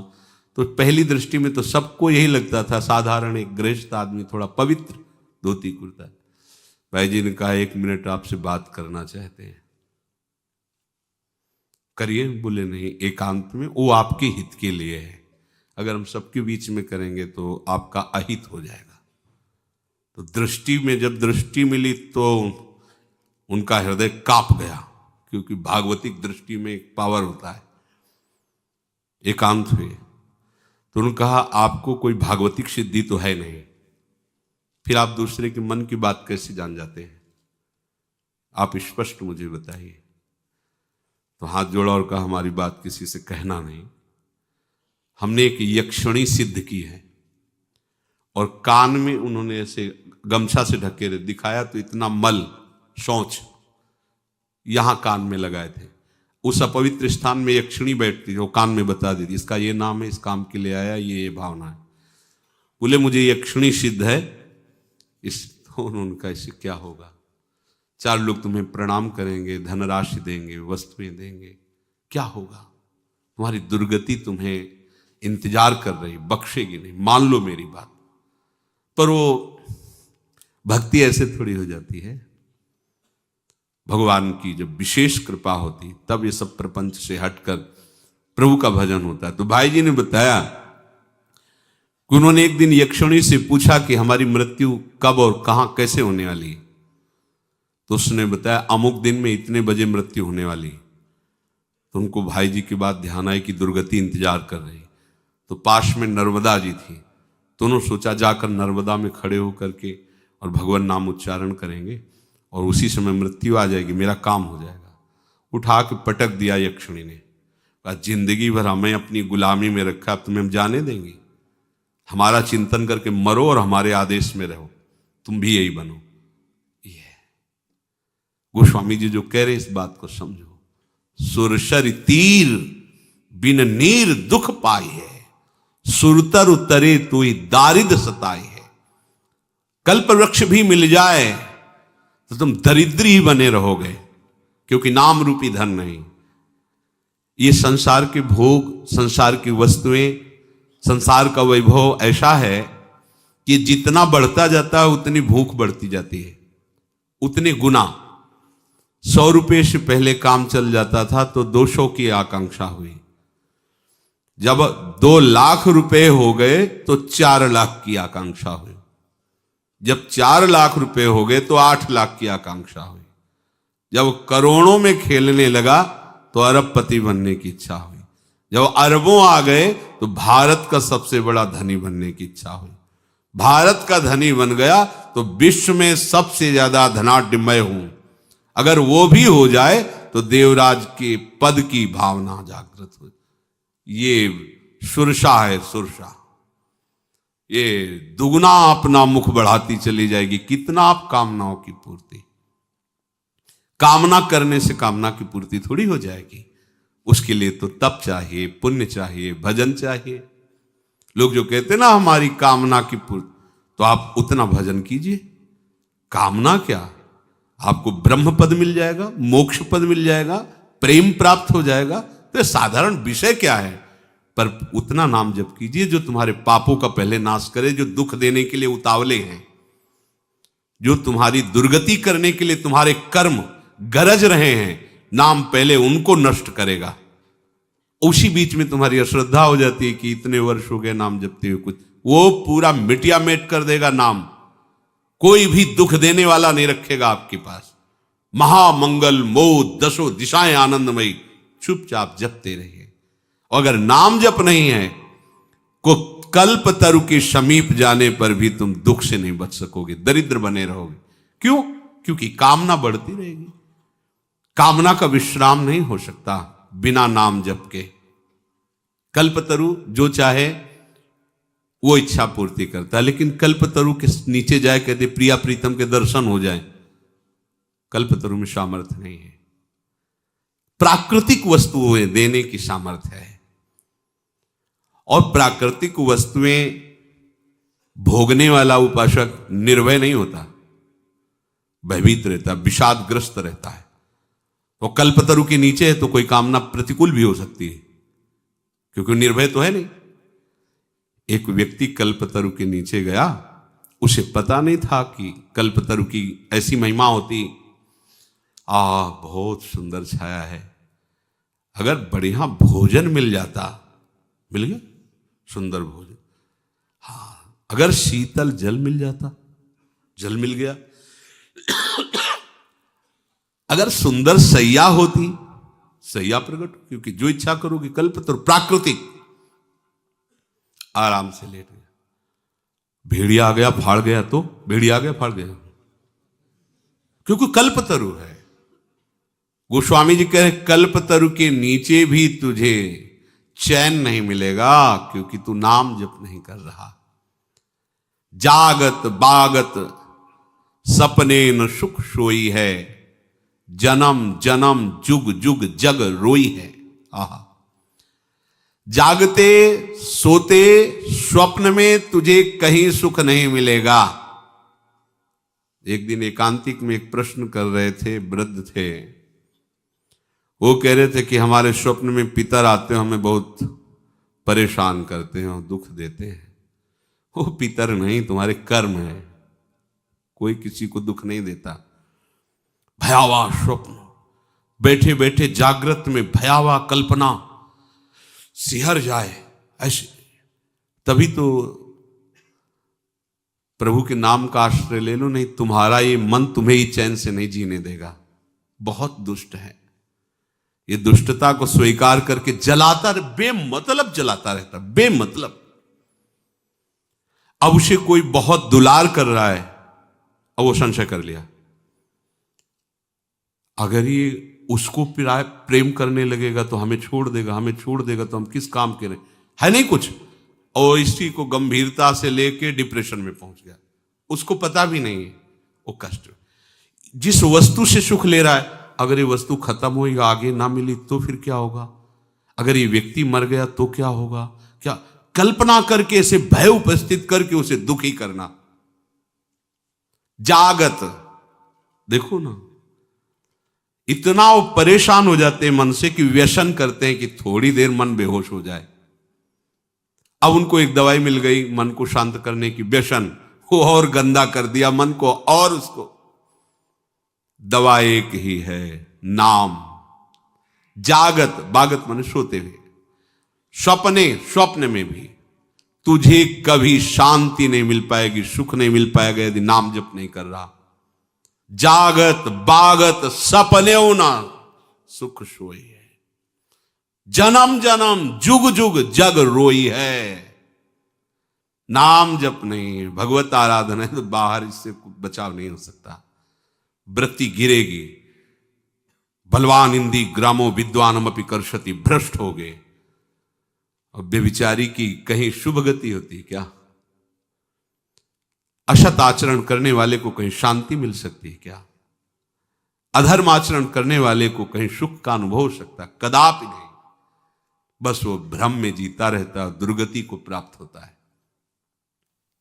Speaker 1: तो पहली दृष्टि में तो सबको यही लगता था साधारण एक गृहस्थ आदमी, थोड़ा पवित्र धोती कुर्ता। भाई जी ने कहा 1 मिनट आपसे बात करना चाहते हैं। करिए। बोले नहीं, एकांत में, वो आपके हित के लिए है, अगर हम सबके बीच में करेंगे तो आपका अहित हो जाएगा। तो दृष्टि में जब दृष्टि मिली तो उनका हृदय कांप गया, क्योंकि भागवतिक दृष्टि में एक पावर होता है। एकांत हुए तो उन्होंने कहा आपको कोई भागवतिक सिद्धि तो है नहीं, फिर आप दूसरे के मन की बात कैसे जान जाते हैं, आप स्पष्ट मुझे बताइए। तो हाथ जोड़ा और कहा हमारी बात किसी से कहना नहीं। हमने एक यक्षिणी सिद्ध की है, और कान में उन्होंने ऐसे गमछा से ढके दिखाया तो इतना मल शौच यहां कान में लगाए थे। उस अपवित्र स्थान में यक्षिणी बैठती थी, वो कान में बता देती इसका ये नाम है, इस काम के लिए आया, ये भावना है। बोले मुझे यक्षिणी सिद्ध है। इस उनका इससे क्या होगा, 4 लोग तुम्हें प्रणाम करेंगे, धनराशि देंगे, वस्तुएं देंगे, क्या होगा, तुम्हारी दुर्गति तुम्हें इंतजार कर रही, बख्शेगी नहीं, मान लो मेरी बात। पर वो भक्ति ऐसे थोड़ी हो जाती है। भगवान की जब विशेष कृपा होती तब ये सब प्रपंच से हटकर प्रभु का भजन होता है। तो भाई जी ने बताया कि उन्होंने एक दिन यक्षिणी से पूछा कि हमारी मृत्यु कब और कहां कैसे होने वाली है। तो उसने बताया अमुक दिन में इतने बजे मृत्यु होने वाली। तो उनको भाई जी की बात ध्यान आई कि दुर्गति इंतजार कर रही। तो पास में नर्मदा जी थी, तो उन्होंने सोचा जाकर नर्मदा में खड़े होकर के और भगवान नाम उच्चारण करेंगे और उसी समय मृत्यु आ जाएगी, मेरा काम हो जाएगा। उठा के पटक दिया यक्षिणी ने, कहा जिंदगी भर हमें अपनी गुलामी में रखा, अब तुम्हें हम जाने देंगे, हमारा चिंतन करके मरो और हमारे आदेश में रहो, तुम भी यही बनो। ये गोस्वामी जी जो कह रहे इस बात को समझो। सुरसर तीर बिन नीर दुख पाई है, सुरतर उतरे तो दारिद सताई है। कल्प वृक्ष भी मिल जाए तो तुम दरिद्री ही बने रहोगे, क्योंकि नाम रूपी धन नहीं। ये संसार के भोग, संसार की वस्तुएं, संसार का वैभव ऐसा है कि जितना बढ़ता जाता है उतनी भूख बढ़ती जाती है, उतने गुना। 100 रुपये से पहले काम चल जाता था तो 200 की आकांक्षा हुई, जब 2 लाख रुपए हो गए तो 4 लाख की आकांक्षा हुई, जब 4 लाख रुपए हो गए तो 8 लाख की आकांक्षा हुई, जब करोड़ों में खेलने लगा तो अरबपति बनने की इच्छा हुई, जब अरबों आ गए तो भारत का सबसे बड़ा धनी बनने की इच्छा हुई। भारत का धनी बन गया तो विश्व में सबसे ज्यादा धनाढ्य मैं हूं, अगर वो भी हो जाए तो देवराज के पद की भावना जागृत हो। ये सुरसा है, सुरसा। ये दुगना अपना मुख बढ़ाती चली जाएगी। कितना आप कामनाओं की पूर्ति, कामना करने से कामना की पूर्ति थोड़ी हो जाएगी। उसके लिए तो तप चाहिए, पुण्य चाहिए, भजन चाहिए। लोग जो कहते ना हमारी कामना की पूर्ति, तो आप उतना भजन कीजिए। कामना क्या, आपको ब्रह्म पद मिल जाएगा, मोक्ष पद मिल जाएगा, प्रेम प्राप्त हो जाएगा। तो साधारण विषय क्या है, पर उतना नाम जप कीजिए जो तुम्हारे पापों का पहले नाश करे, जो दुख देने के लिए उतावले हैं, जो तुम्हारी दुर्गति करने के लिए तुम्हारे कर्म गरज रहे हैं, नाम पहले उनको नष्ट करेगा। उसी बीच में तुम्हारी अश्रद्धा हो जाती है कि इतने वर्ष हो गए नाम जपते हुए, कुछ वो पूरा मिटिया मेट कर देगा। नाम कोई भी दुख देने वाला नहीं रखेगा आपके पास। महामंगल मोद 10 दिशाएं आनंदमयी, चुपचाप जपते रहिए। अगर नाम जप नहीं है, को कल्प तरु के समीप जाने पर भी तुम दुख से नहीं बच सकोगे, दरिद्र बने रहोगे। क्यों? क्योंकि कामना बढ़ती रहेगी। कामना का विश्राम नहीं हो सकता। बिना नाम जप के। कल्पतरु जो चाहे वो इच्छा पूर्ति करता है, लेकिन कल्पतरु के नीचे जाए कहते प्रिया प्रीतम के दर्शन हो जाए, कल्पतरु में सामर्थ्य नहीं है। प्राकृतिक वस्तुएं देने की सामर्थ्य है, और प्राकृतिक वस्तुएं भोगने वाला उपासक निर्भय नहीं होता, भयभीत रहता, विषादग्रस्त रहता है। तो कल्पतरु के नीचे है तो कोई कामना प्रतिकूल भी हो सकती है, क्योंकि निर्भय तो है नहीं। एक व्यक्ति कल्पतरु के नीचे गया, उसे पता नहीं था कि कल्पतरु की ऐसी महिमा होती। बहुत सुंदर छाया है, अगर बढ़िया भोजन मिल जाता, मिल गया सुंदर भोजन, हाँ, अगर शीतल जल मिल जाता, जल मिल गया, अगर सुंदर सैया होती, सैया प्रकट, क्योंकि जो इच्छा करोगे कल्पतरु प्राकृतिक, आराम से लेट गया। भेड़िया आ गया फाड़ गया, तो भेड़िया आ गया फाड़ गया, क्योंकि कल्पतरु है। गोस्वामी जी कह रहे कल्पतरु के नीचे भी तुझे चैन नहीं मिलेगा, क्योंकि तू नाम जप नहीं कर रहा। जागत बागत सपने न सुख सोई है, जन्म जन्म जुग जुग जग रोई है। आहा, जागते सोते स्वप्न में तुझे कहीं सुख नहीं मिलेगा। एक दिन एकांतिक में एक प्रश्न कर रहे थे, वृद्ध थे, वो कह रहे थे कि हमारे स्वप्न में पितर आते हैं, हमें बहुत परेशान करते हैं और दुख देते हैं। वो पितर नहीं, तुम्हारे कर्म है, कोई किसी को दुख नहीं देता। भयावह स्वप्न, बैठे बैठे जागृत में भयावह कल्पना, सिहर जाए ऐसे, तभी तो प्रभु के नाम का आश्रय ले लो, नहीं तुम्हारा ये मन तुम्हें ही चैन से नहीं जीने देगा। बहुत दुष्ट है, ये दुष्टता को स्वीकार करके जलाता, बेमतलब जलाता रहता, बेमतलब। अब उसे कोई बहुत दुलार कर रहा है, अब वो संशय कर लिया, अगर ये उसको प्रेम करने लगेगा तो हमें छोड़ देगा, हमें छोड़ देगा तो हम किस काम के रहे, है नहीं कुछ। और इसी को गंभीरता से लेके डिप्रेशन में पहुंच गया, उसको पता भी नहीं है वो कष्ट। जिस वस्तु से सुख ले रहा है, अगर ये वस्तु खत्म हुई, आगे ना मिली तो फिर क्या होगा, अगर ये व्यक्ति मर गया तो क्या होगा, क्या कल्पना करके ऐसे भय उपस्थित करके उसे दुखी करना। जागत, देखो ना, इतना वो परेशान हो जाते हैं मन से कि व्यसन करते हैं कि थोड़ी देर मन बेहोश हो जाए। अब उनको एक दवाई मिल गई मन को शांत करने की, व्यसन वो और गंदा कर दिया मन को, और उसको दवा एक ही है, नाम। जागत, बागत माने सोते हुए, स्वप्न में भी तुझे कभी शांति नहीं मिल पाएगी, सुख नहीं मिल पाएगा यदि नाम जप नहीं कर रहा। जागत बागत सपने ना सुख सोई है, जन्म जन्म जुग जुग जग रोई है। नाम जप नहीं, भगवत आराधना है, तो बाहर इससे बचाव नहीं हो सकता। वृत्ति गिरेगी, बलवान इंदी ग्रामो विद्वानम अपि कर्षति, भ्रष्ट हो गए। और व्यभिचारी की कहीं शुभ गति होती क्या? असत आचरण करने वाले को कहीं शांति मिल सकती है क्या? अधर्म आचरण करने वाले को कहीं सुख का अनुभव हो सकता? कदापि नहीं। बस वो भ्रम में जीता रहता है, दुर्गति को प्राप्त होता है।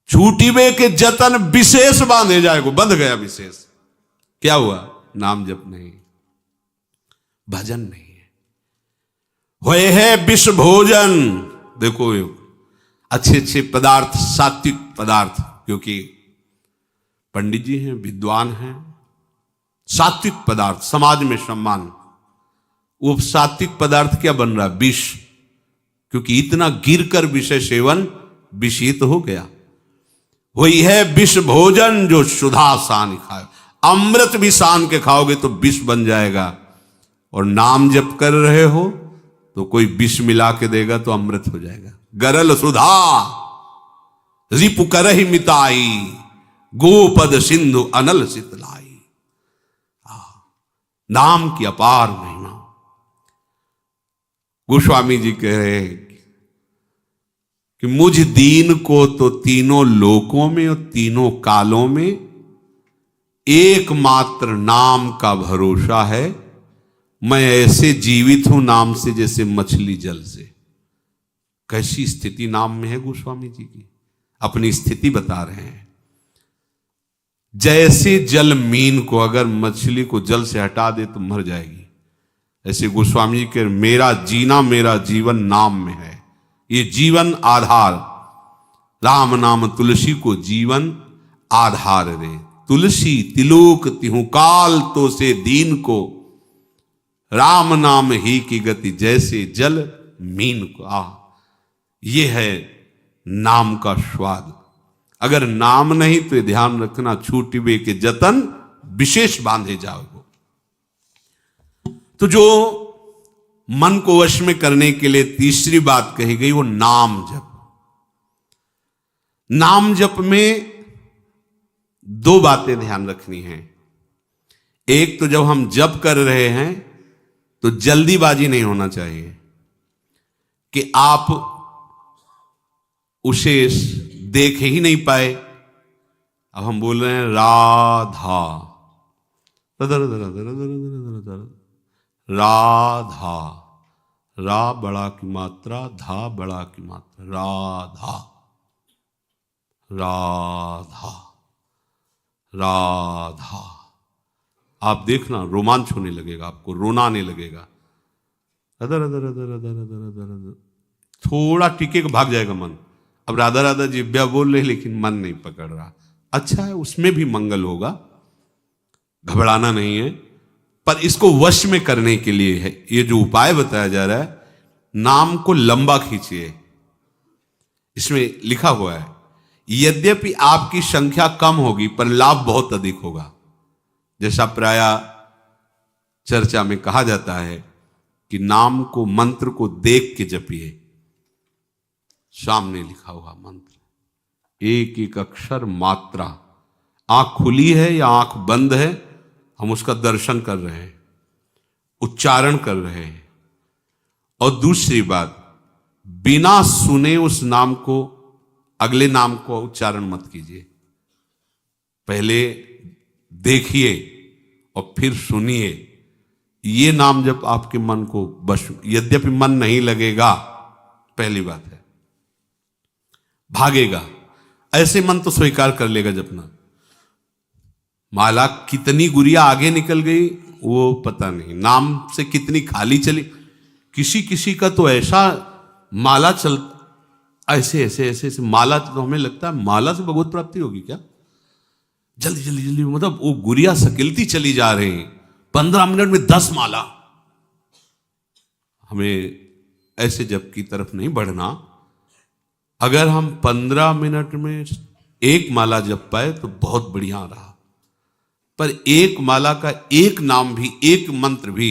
Speaker 1: छूटीबे के जतन विशेष बांधे जाएगो, बंध गया विशेष। क्या हुआ? नाम जप नहीं, भजन नहीं है, होए है विष भोजन। देखो अच्छे अच्छे पदार्थ, सात्विक पदार्थ, क्योंकि पंडित जी हैं, विद्वान हैं, सात्विक पदार्थ समाज में सम्मान। वो सात्विक पदार्थ क्या बन रहा? विष, क्योंकि इतना गिरकर विषय सेवन विषित हो गया। वही है विष भोजन जो सुधा सान खाए। अमृत भी सान के खाओगे तो विष बन जाएगा, और नाम जप कर रहे हो तो कोई विष मिला के देगा तो अमृत हो जाएगा। गरल सुधा रिपु करहि मिताई, गोपद सिंधु अनल सितलाई। नाम की अपार महिमा। गोस्वामी जी कह रहे हैं कि मुझ दीन को तो तीनों लोकों में और तीनों कालों में एकमात्र नाम का भरोसा है। मैं ऐसे जीवित हूं नाम से जैसे मछली जल से। कैसी स्थिति नाम में है गोस्वामी जी की, अपनी स्थिति बता रहे हैं। जैसे जल मीन को, अगर मछली को जल से हटा दे तो मर जाएगी, ऐसे गोस्वामी जी के मेरा जीना मेरा जीवन नाम में है। ये जीवन आधार, राम नाम तुलसी को जीवन आधार रे। तुलसी तिलोक तिहु काल तो से दीन को, राम नाम ही की गति जैसे जल मीन को। ये है नाम का स्वाद। अगर नाम नहीं तो ध्यान रखना, छूटिबे के जतन विशेष बांधे जाओगे। तो जो मन को वश में करने के लिए तीसरी बात कही गई वो नाम जप। नाम जप में दो बातें ध्यान रखनी है। एक तो जब हम जप कर रहे हैं तो जल्दीबाजी नहीं होना चाहिए कि आप उसे देख ही नहीं पाए। अब हम बोल रहे हैं राधा, राधा, रा बड़ा की मात्रा, धा बड़ा की मात्रा, राधा, राधा, राधा। आप देखना रोमांच होने लगेगा, आपको रोना आने लगेगा। Other other other other other other other, थोड़ा टिके को भाग जाएगा मन। अब राधा राधा जिब्या बोल रहे लेकिन मन नहीं पकड़ रहा। अच्छा है, उसमें भी मंगल होगा, घबराना नहीं है। पर इसको वश में करने के लिए है ये जो उपाय बताया जा रहा है, नाम को लंबा खींचिए। इसमें लिखा हुआ है यद्यपि आपकी संख्या कम होगी पर लाभ बहुत अधिक होगा। जैसा प्राय चर्चा में कहा जाता है कि नाम को, मंत्र को देख के जपिए। सामने लिखा हुआ मंत्र, एक एक अक्षर मात्रा, आंख खुली है या आंख बंद है, हम उसका दर्शन कर रहे हैं, उच्चारण कर रहे हैं। और दूसरी बात, बिना सुने उस नाम को, अगले नाम को उच्चारण मत कीजिए। पहले देखिए और फिर सुनिए। ये नाम जब आपके मन को बस, यद्यपि मन नहीं लगेगा, पहली बात है, भागेगा। ऐसे मन तो स्वीकार कर लेगा जपना। माला कितनी गुड़िया आगे निकल गई वो पता नहीं, नाम से कितनी खाली चली। किसी किसी का तो ऐसा माला चल, ऐसे ऐसे ऐसे ऐसे माला, तो हमें लगता है माला से भगवत प्राप्ति होगी क्या। जल्दी जल्दी जल्दी, मतलब वो गुड़िया सकिलती चली जा रही हैं, 15 मिनट में 10 माला। हमें ऐसे जप की तरफ नहीं बढ़ना। अगर हम 15 मिनट में एक माला जप पाए तो बहुत बढ़िया रहा। पर एक माला का एक नाम भी, एक मंत्र भी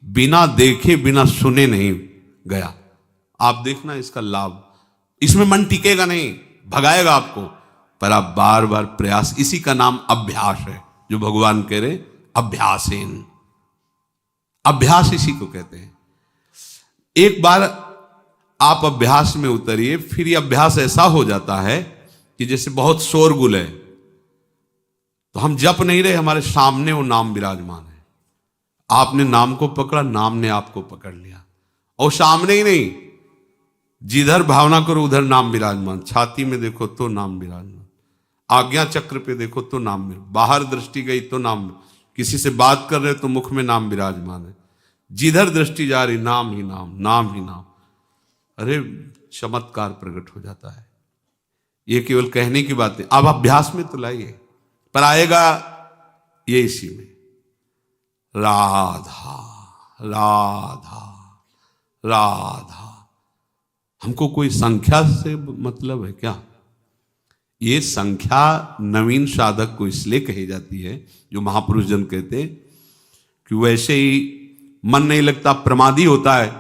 Speaker 1: बिना देखे बिना सुने नहीं गया। आप देखना इसका लाभ, इसमें मन टिकेगा नहीं, भगाएगा आपको। पर आप बार बार प्रयास, इसी का नाम अभ्यास है, जो भगवान कह रहे अभ्यासेन। अभ्यास इसी को कहते हैं। एक बार आप अभ्यास में उतरिए, फिर ये अभ्यास ऐसा हो जाता है कि जैसे बहुत शोरगुल है तो हम जप नहीं रहे, हमारे सामने वो नाम विराजमान है। आपने नाम को पकड़ा, नाम ने आपको पकड़ लिया। और सामने ही नहीं, जिधर भावना करो उधर नाम विराजमान। छाती में देखो तो नाम विराजमान, आज्ञा चक्र पे देखो तो नाम विराजमान, बाहर दृष्टि गई तो नाम, किसी से बात कर रहे तो मुख में नाम विराजमान है। जिधर दृष्टि जा रही नाम ही नाम, नाम ही नाम। अरे चमत्कार प्रकट हो जाता है। ये केवल कहने की बात है, अब अभ्यास में तो लाइए। पर आएगा ये इसी में, राधा राधा राधा। हमको कोई संख्या से मतलब है क्या? ये संख्या नवीन साधक को इसलिए कही जाती है, जो महापुरुष जन कहते हैं कि वैसे ही मन नहीं लगता, प्रमादी होता है,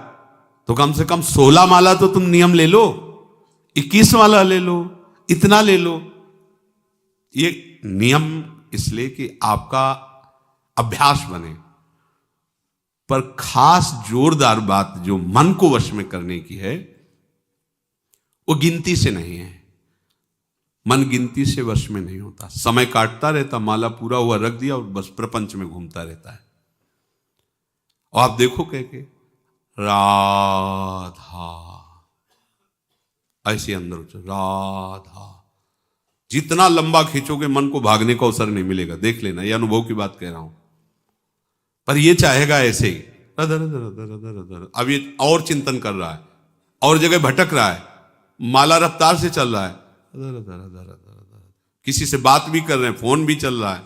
Speaker 1: तो कम से कम 16 माला तो तुम नियम ले लो, 21 माला ले लो, इतना ले लो। ये नियम इसलिए कि आपका अभ्यास बने। पर खास जोरदार बात जो मन को वश में करने की है वो गिनती से नहीं है। मन गिनती से वश में नहीं होता। समय काटता रहता, माला पूरा हुआ रख दिया और बस प्रपंच में घूमता रहता है। और आप देखो कह के राधा ऐसे अंदर उतर, राधा जितना लंबा खींचोगे मन को भागने का अवसर नहीं मिलेगा। देख लेना, ये अनुभव की बात कह रहा हूं। पर ये चाहेगा ऐसे ही अब ये और चिंतन कर रहा है, और जगह भटक रहा है, माला रफ्तार से चल रहा है, किसी से बात भी कर रहे हैं, फोन भी चल रहा है,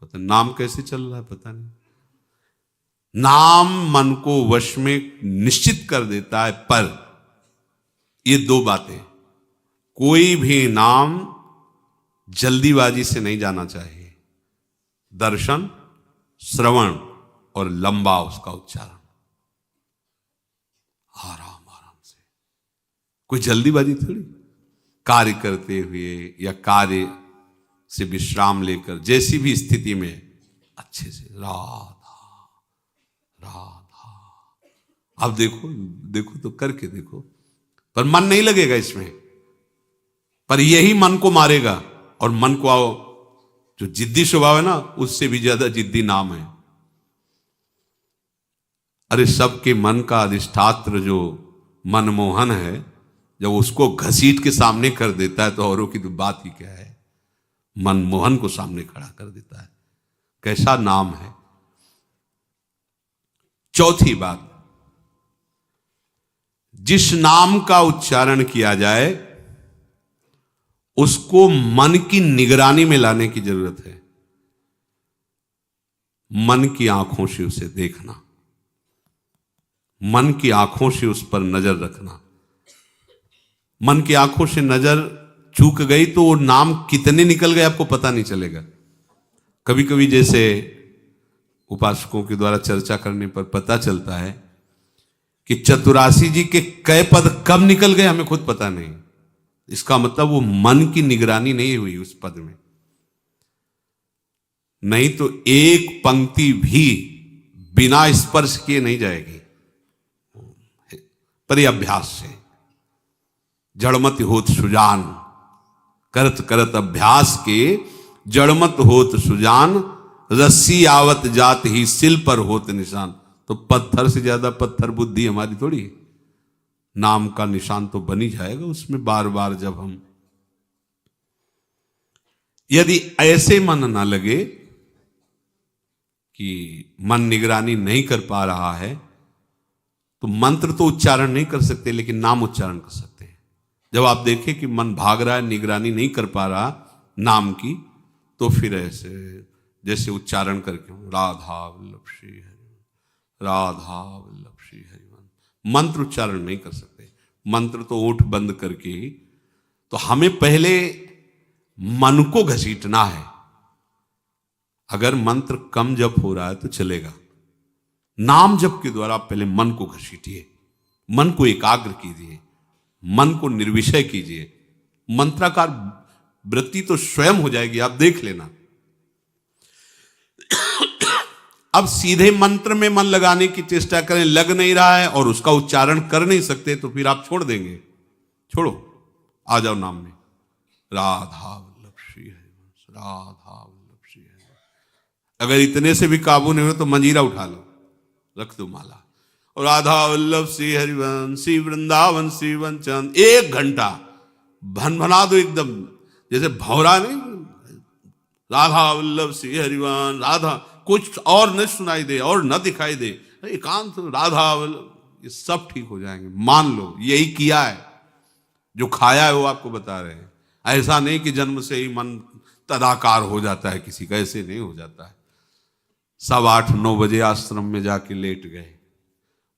Speaker 1: पता नाम कैसे चल रहा है पता नहीं। नाम मन को वश में निश्चित कर देता है। पर ये दो बातें, कोई भी नाम जल्दीबाजी से नहीं जाना चाहिए। दर्शन, श्रवण और लंबा उसका उच्चारण, आराम आराम से, कोई जल्दीबाजी थोड़ी। कार्य करते हुए या कार्य से विश्राम लेकर जैसी भी स्थिति में अच्छे से राधा राधा। अब देखो देखो तो करके देखो, पर मन नहीं लगेगा इसमें। पर यही मन को मारेगा। और मन को आओ जो जिद्दी स्वभाव है ना, उससे भी ज्यादा जिद्दी नाम है। अरे सबके मन का अधिष्ठात्र जो मनमोहन है, जब उसको घसीट के सामने कर देता है तो औरों की तो बात ही क्या है। मनमोहन को सामने खड़ा कर देता है। कैसा नाम है। चौथी बात, जिस नाम का उच्चारण किया जाए उसको मन की निगरानी में लाने की जरूरत है। मन की आंखों से उसे देखना, मन की आंखों से उस पर नजर रखना। मन की आंखों से नजर चूक गई तो वो नाम कितने निकल गए आपको पता नहीं चलेगा। कभी कभी जैसे उपासकों के द्वारा चर्चा करने पर पता चलता है कि चतुरासी जी के कई पद कब निकल गए हमें खुद पता नहीं। इसका मतलब वो मन की निगरानी नहीं हुई उस पद में। नहीं तो एक पंक्ति भी बिना स्पर्श किए नहीं जाएगी। पर यह अभ्यास से, जड़मत होत सुजान, करत करत अभ्यास के जड़मत होत सुजान, रस्सी आवत जात ही सिल पर होत निशान। तो पत्थर से ज्यादा पत्थर बुद्धि हमारी थोड़ी है। नाम का निशान तो बनी जाएगा उसमें बार बार जब हम, यदि ऐसे मन ना लगे कि मन निगरानी नहीं कर पा रहा है तो मंत्र तो उच्चारण नहीं कर सकते लेकिन नाम उच्चारण कर सकते हैं। जब आप देखें कि मन भाग रहा है, निगरानी नहीं कर पा रहा नाम की, तो फिर ऐसे जैसे उच्चारण करके राधा वल्लभ श्री हरि, राधा वल्लभ श्री हरि, मंत्र उच्चारण नहीं कर सकते। मंत्र तो ओठ बंद करके ही। तो हमें पहले मन को घसीटना है। अगर मंत्र कम जप हो रहा है तो चलेगा, नाम जप के द्वारा पहले मन को घसीटिए, मन को एकाग्र कीजिए, मन को निर्विषय कीजिए। मंत्राकार वृत्ति तो स्वयं हो जाएगी, आप देख लेना। अब सीधे मंत्र में मन लगाने की चेष्टा करें, लग नहीं रहा है और उसका उच्चारण कर नहीं सकते तो फिर आप छोड़ देंगे। छोड़ो, आ जाओ नाम में, राधा वल्लभ श्री हरिवंश, राधा वल्लभ श्री हरिवंश। अगर इतने से भी काबू नहीं हो तो मंजीरा उठा लो, रख दो माला, और राधा वल्लभ श्री हरिवंश, श्री वृंदावन श्री वनचंद 1 घंटा भनभना दो एकदम, जैसे भौरा नहीं, राधा वल्लभ श्री हरिवंश, राधा, कुछ और न सुनाई दे और न दिखाई दे, एकांत राधा वल्लभ, ये सब ठीक हो जाएंगे। मान लो यही किया है, जो खाया है वो आपको बता रहे हैं। ऐसा नहीं कि जन्म से ही मन तदाकार हो जाता है किसी का, ऐसे नहीं हो जाता है। सब 8-9 बजे आश्रम में जाके लेट गए,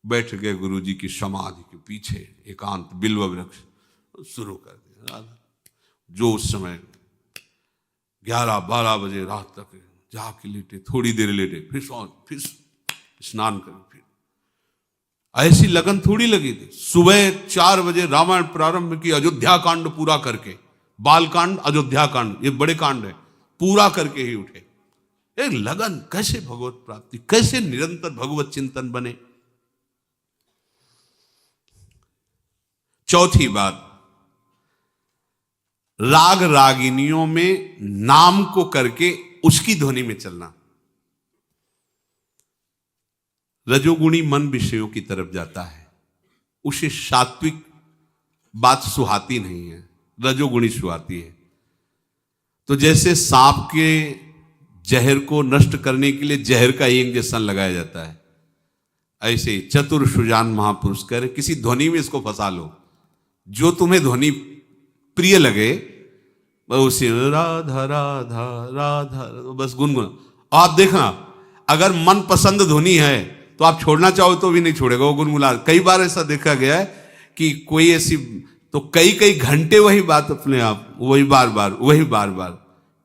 Speaker 1: बैठ गए गुरु जी की समाधि के पीछे, एकांत बिल्व वृक्ष, शुरू कर दिया। जो उस समय 11-12 बजे रात तक जाके लेटे, थोड़ी देर लेटे, फिर स्नान करें, फिर ऐसी लगन थोड़ी लगी थी। सुबह 4 बजे रामायण प्रारंभ की, अयोध्या कांड पूरा करके, बाल कांड, अयोध्या कांड, ये बड़े कांड है, पूरा करके ही उठे। एक लगन, कैसे भगवत प्राप्ति, कैसे निरंतर भगवत चिंतन बने। चौथी बात, राग रागिनियों में नाम को करके उसकी ध्वनि में चलना। रजोगुणी मन विषयों की तरफ जाता है, उसे सात्विक बात सुहाती नहीं है, रजोगुणी सुहाती है। तो जैसे सांप के जहर को नष्ट करने के लिए जहर का इंजेक्शन लगाया जाता है, ऐसे चतुर सुजान महापुरुष कह रहे किसी ध्वनि में इसको फंसा लो, जो तुम्हें ध्वनि प्रिय लगे उसे राधा राधा राधा बस गुनगुना। आप देखना, अगर मन पसंद ध्वनि है तो आप छोड़ना चाहो तो भी नहीं छोड़ेगा, वो गुनगुना। कई बार ऐसा देखा गया है कि कोई ऐसी, तो कई कई घंटे वही बात अपने आप, वही बार बार।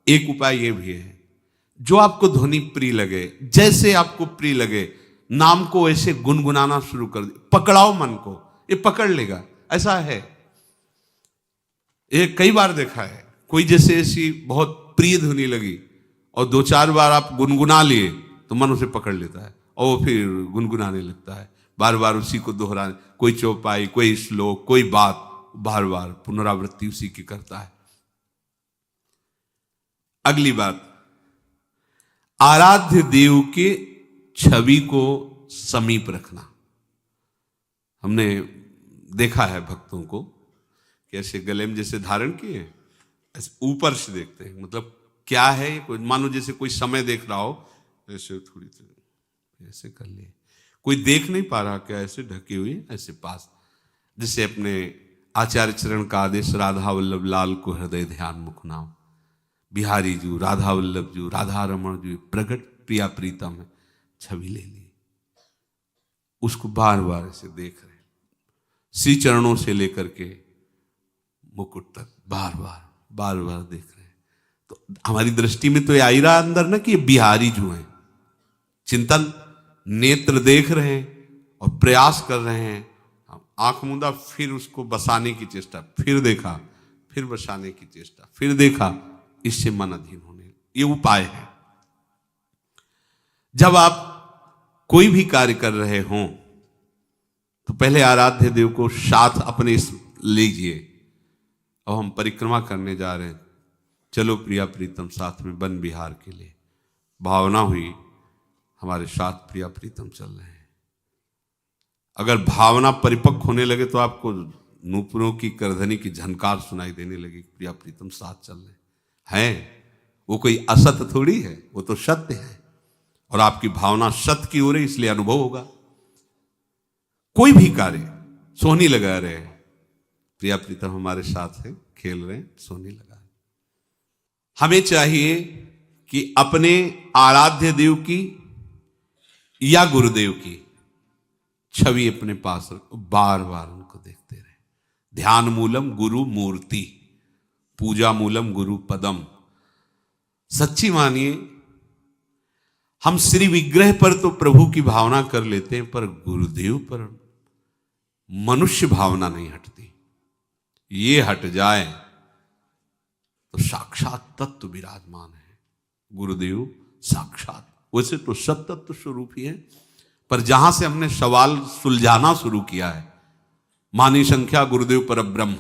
Speaker 1: एक उपाय ये भी है, जो आपको ध्वनि प्रिय लगे, जैसे आपको प्रिय लगे, नाम को ऐसे गुनगुनाना शुरू कर दे, पकड़ाओ मन को, ये पकड़ लेगा। ऐसा है, ये कई बार देखा है, कोई जैसे ऐसी बहुत प्रिय ध्वनि लगी और 2-4 बार आप गुनगुना लिए तो मन उसे पकड़ लेता है और वो फिर गुनगुनाने लगता है, बार बार उसी को दोहराने, कोई चौपाई, कोई श्लोक, कोई बात, बार बार पुनरावृत्ति उसी की करता है। अगली बात, आराध्य देव के छवि को समीप रखना। हमने देखा है भक्तों को कि ऐसे गले में जैसे धारण किए, ऐसे ऊपर से देखते हैं, मतलब क्या है, कोई मानो जैसे कोई समय देख रहा हो, ऐसे थोड़ी ऐसे कर लिए, कोई देख नहीं पा रहा क्या, ऐसे ढके हुए ऐसे पास, जैसे अपने आचार्य चरण का आदेश, राधा वल्लभ लाल को हृदय ध्यान मुख नाम, बिहारी जू, राधा वल्लभ जू, राधा रमण जू, प्रगट प्रिया प्रीतम है, छवि ले ली, उसको बार बार ऐसे देख रहे, श्री चरणों से लेकर के मुकुट तक बार बार देख रहे हैं। तो हमारी दृष्टि में तो ये आ ही रहा अंदर ना कि ये बिहारी जो है, चिंतन, नेत्र देख रहे हैं और प्रयास कर रहे हैं, आंख मूंदा, फिर उसको बसाने की चेष्टा, फिर देखा, फिर बसाने की चेष्टा, फिर देखा, इससे मन अधीन होने, ये उपाय है। जब आप कोई भी कार्य कर रहे हों तो पहले आराध्य देव को साथ अपने लीजिए। अब हम परिक्रमा करने जा रहे हैं, चलो प्रिया प्रीतम साथ में वन विहार के लिए, भावना हुई हमारे साथ प्रिया प्रीतम चल रहे हैं। अगर भावना परिपक्व होने लगे तो आपको नूपुरों की करधनी की झनकार सुनाई देने लगी, प्रिया प्रीतम साथ चल रहे हैं। वो कोई असत्य थोड़ी है, वो तो सत्य है, और आपकी भावना सत्य की हो रही, इसलिए अनुभव होगा। कोई भी कार्य, सोहनी लगा रहे हैं, प्रिया प्रीतम हमारे साथ है, खेल रहे हैं, सोहनी लगा रहे। हमें चाहिए कि अपने आराध्य देव की या गुरुदेव की छवि अपने पास रखो, बार बार उनको देखते रहे। ध्यान मूलम गुरु मूर्ति, पूजा मूलम गुरु पदम। सच्ची मानिए, हम श्री विग्रह पर तो प्रभु की भावना कर लेते हैं, पर गुरुदेव पर मनुष्य भावना नहीं हटती। ये हट जाए तो साक्षात तत्व विराजमान है। गुरुदेव साक्षात, वैसे तो सब तत्व स्वरूप ही है, पर जहां से हमने सवाल सुलझाना शुरू किया है, मानी संख्या गुरुदेव पर ब्रह्म,